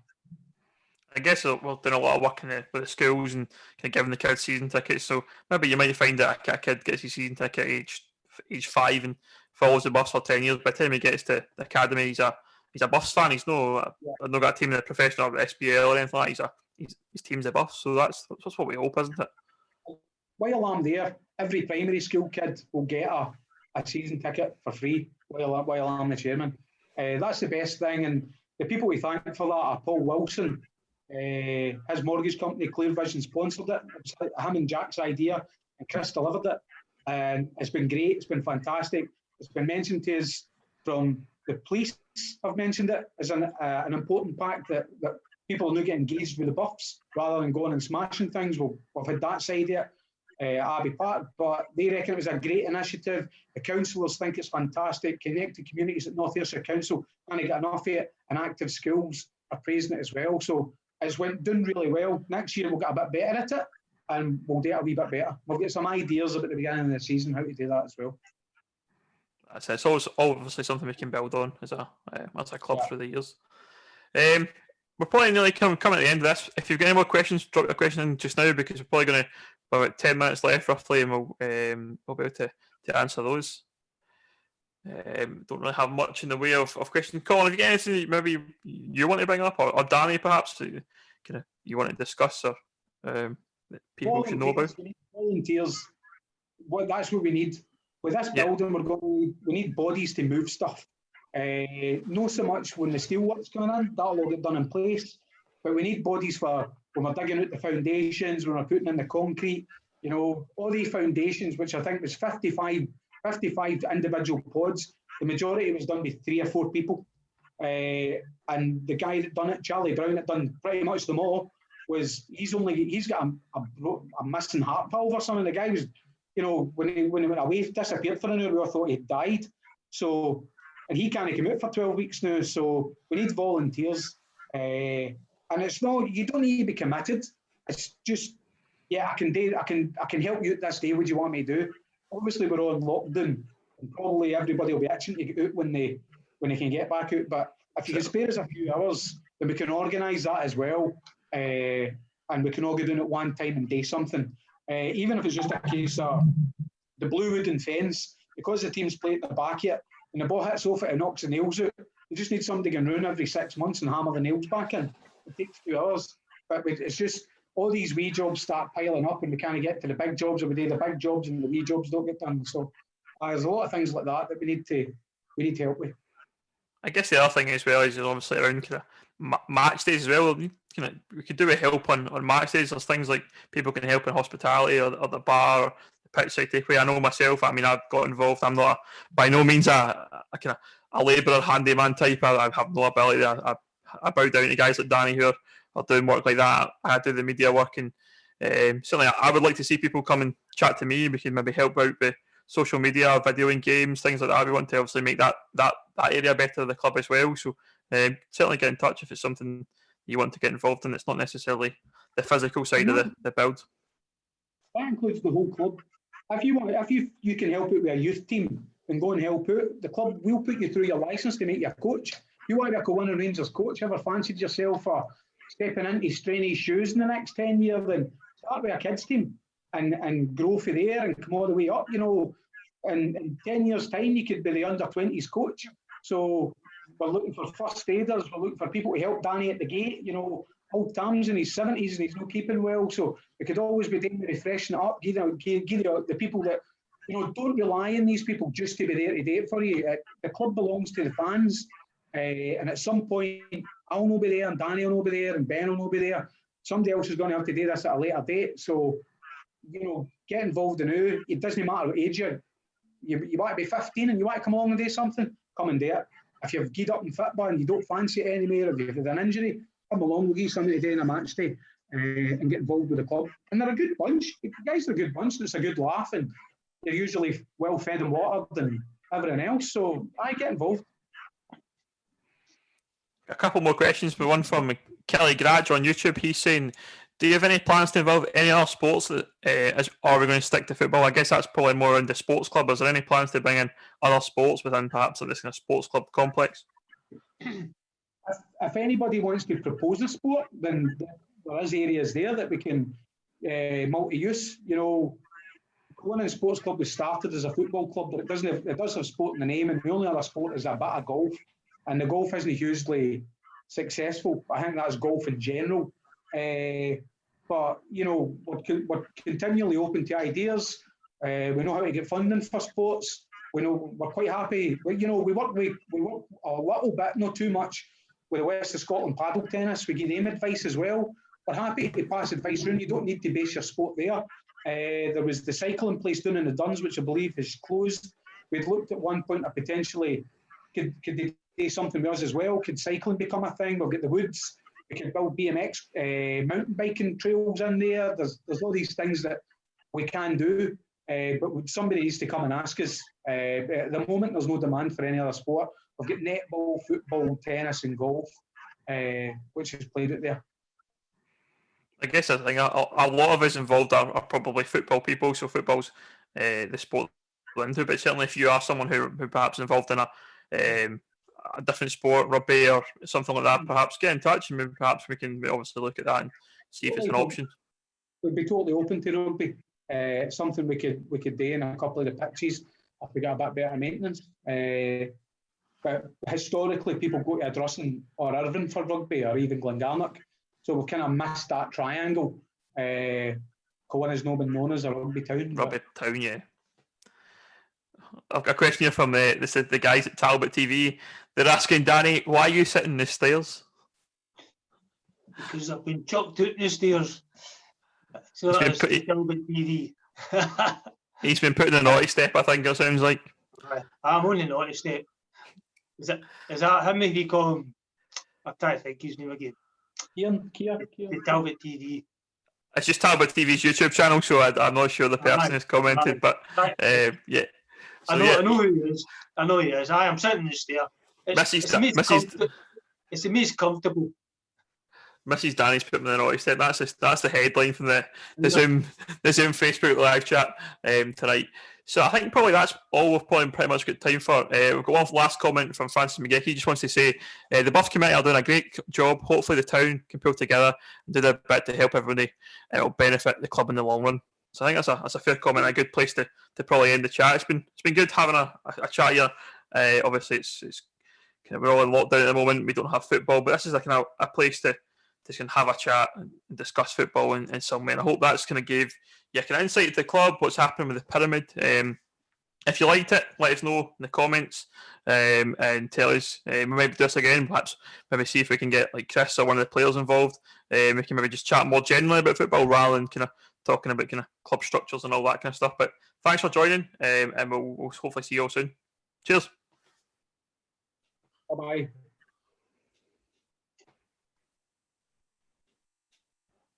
I guess we're doing a lot of work with the schools and kind of giving the kids season tickets. So maybe you might find that a kid gets his season ticket at age 5 and follows the Buffs for 10 years. By the time he gets to the academy, he's a Buffs fan. He's not got a team in the professional or SBL or anything like that. His team's a Buffs. So that's what we hope, isn't it? While I'm there, every primary school kid will get a season ticket for free while I'm the chairman. That's the best thing. And the people we thank for that are Paul Wilson. His mortgage company, Clear Vision, sponsored it. It was him and Jack's idea, and Chris delivered it. And it's been great. It's been fantastic. It's been mentioned to us from the police I've mentioned it as an important fact that people are now getting engaged with the buffs rather than going and smashing things. We've had that side of it, Abbey Park, but they reckon it was a great initiative. The councillors think it's fantastic. Connected Communities at North Ayrshire Council can't get enough of it, and Active Schools are praising it as well. So it's doing really well. Next year we'll get a bit better at it, and we'll do it a wee bit better. We'll get some ideas about the beginning of the season how to do that as well. That's it. It's always obviously something we can build on as a club through the years. We're probably nearly coming at the end of this. If you've got any more questions, drop your question in just now, because we're probably going to have about 10 minutes left roughly, and we'll be able to answer those. Don't really have much in the way of questions. Colin, have you got anything maybe you want to bring up, or Danny perhaps, you want to discuss, or that people should know about? Volunteers. That's what we need. With this building, we need bodies to move stuff. Not so much when the steelwork's going in, that'll all get done in place. But we need bodies for when we're digging out the foundations, when we're putting in the concrete. You know, all these foundations, which I think was 55 individual pods. The majority was done with 3 or 4 people. And the guy that done it, Charlie Brown, that done pretty much them all, he's got a missing heart valve or something. The guy was, you know, when he went away, disappeared for an hour, we all thought he'd died. So, and he can't come out for 12 weeks now. So we need volunteers. And it's not, you don't need to be committed. It's just, I can help you at this day. What do you want me to do? Obviously, we're on lockdown, and probably everybody will be itching to get out when they can get back out. But if you can spare us a few hours, then we can organise that as well, and we can all go down at one time and do something. Even if it's just a case of the blue wooden fence, because the teams play at the back of it, and the ball hits off it and knocks the nails out. You just need somebody going round every 6 months and hammer the nails back in. It takes 2 hours, but it's just. All these wee jobs start piling up, and we can't get to the big jobs, or we do the big jobs and the wee jobs don't get done. So there's a lot of things like that we need to help with. I guess the other thing as well is obviously around kind of match days as well. We could do a help on match days. There's things like people can help in hospitality or the bar or the pitch side takeaway. I know myself. I mean, I've got involved. I'm not by no means a labourer, handyman type. I have no ability. I bow down to guys like Danny who are doing work like that. I do the media work, and certainly I would like to see people come and chat to me. We can maybe help out with social media, videoing games, things like that. We want to obviously make that area better of the club as well. So certainly get in touch if it's something you want to get involved in. It's not necessarily the physical side of the build. That includes the whole club. If you can help out with a youth team and go and help out, the club will put you through your licence to make you a coach. If you want to be a Colin Rangers coach, ever fancied yourself for stepping into Straney's shoes in the next 10 years, then start with a kids team and grow from there and come all the way up, you know. And in 10 years' time, you could be the under-20s coach. So we're looking for first aiders, we're looking for people to help Danny at the gate, you know. Old Tom's in his 70s and he's not keeping well, so we could always be doing the refreshing it up, give the people that, you know, don't rely on these people just to be there to do it for you. The club belongs to the fans, and at some point, I'll not be there, and Danny will not be there, and Ben will not be there. Somebody else is going to have to do this at a later date. So, you know, get involved in who. It doesn't matter what age you want to be 15 and you want to come along and do something, come and do it. If you've geared up in football and you don't fancy it anymore, if you've had an injury, come along, we'll give you something to do in a match day and get involved with the club. And they're a good bunch. The guys are a good bunch, and it's a good laugh, and they're usually well fed and watered and everything else. So I get involved. A couple more questions, but one from Kelly Gradge on YouTube. He's saying, do you have any plans to involve any other sports, or are we going to stick to football? I guess that's probably more in the sports club. Is there any plans to bring in other sports within perhaps this kind of sports club complex? If anybody wants to propose a sport, then there is areas there that we can multi-use. You know, Colin Sports Club was started as a football club, but it does have sport in the name, and the only other sport is a bit of golf. And the golf isn't hugely successful. I think that's golf in general. But, you know, we're continually open to ideas. We know how to get funding for sports. We know we're quite happy. We work a little bit, not too much, with the West of Scotland paddle tennis. We give them advice as well. We're happy to pass advice around. You don't need to base your sport there. There was the cycling place down in the Duns, which I believe is closed. We'd looked at one point of potentially could they something with us as well. Could cycling become a thing? We'll get the woods. We can build BMX, mountain biking trails in there. There's all these things that we can do, but somebody needs to come and ask us. At the moment, there's no demand for any other sport. We've got netball, football, tennis, and golf, which is played out there. I guess I think a lot of us involved are probably football people, so football's the sport we're into. But certainly, if you are someone who perhaps involved in a different sport, rugby or something like that, perhaps get in touch and maybe perhaps we can obviously look at that and see if it's an option. We'd be totally open to rugby. It's something we could do in a couple of the pitches if we got a bit better maintenance. But historically, people go to Addrusson or Irvine for rugby, or even Glengarnock. So we've kind of missed that triangle. Colin has not been known as a rugby town. Rugby town, yeah. I've got a question here from the guys at Talbot TV. They're asking Danny, why are you sitting in the stairs? Because I've been chucked out in the stairs. So that's Talbot TV. He's been put in the naughty step, I think it sounds like. I'm on the naughty step. Is that him? If you call him, I'm trying to think his name again. Kia. The Talbot TV. It's just Talbot TV's YouTube channel, so I'm not sure the person has commented, but yeah. So, I know who he is. I know he is. I'm sitting in the stair. It's the most comfortable. Mrs. Danny's put me in the naughty step. That's the headline from the Zoom Facebook live chat tonight. So I think probably that's all we've probably pretty much got time for. We've got one last comment from Francis McGee. He just wants to say the Buff committee are doing a great job. Hopefully the town can pull together and do their bit to help everybody. It will benefit the club in the long run. So I think that's a fair comment, a good place to probably end the chat. It's been good having a chat here. Obviously it's kind of, we're all in lockdown at the moment. We don't have football, but this is a place to can have a chat and discuss football in some way. And I hope that's going to give you an insight to the club, what's happening with the pyramid. If you liked it, let us know in the comments and tell us. We might do this again, perhaps maybe see if we can get like Chris or one of the players involved. We can maybe just chat more generally about football rather than kind of talking about kind of club structures and all that kind of stuff. But thanks for joining, and we'll hopefully see you all soon. Cheers. Bye-bye.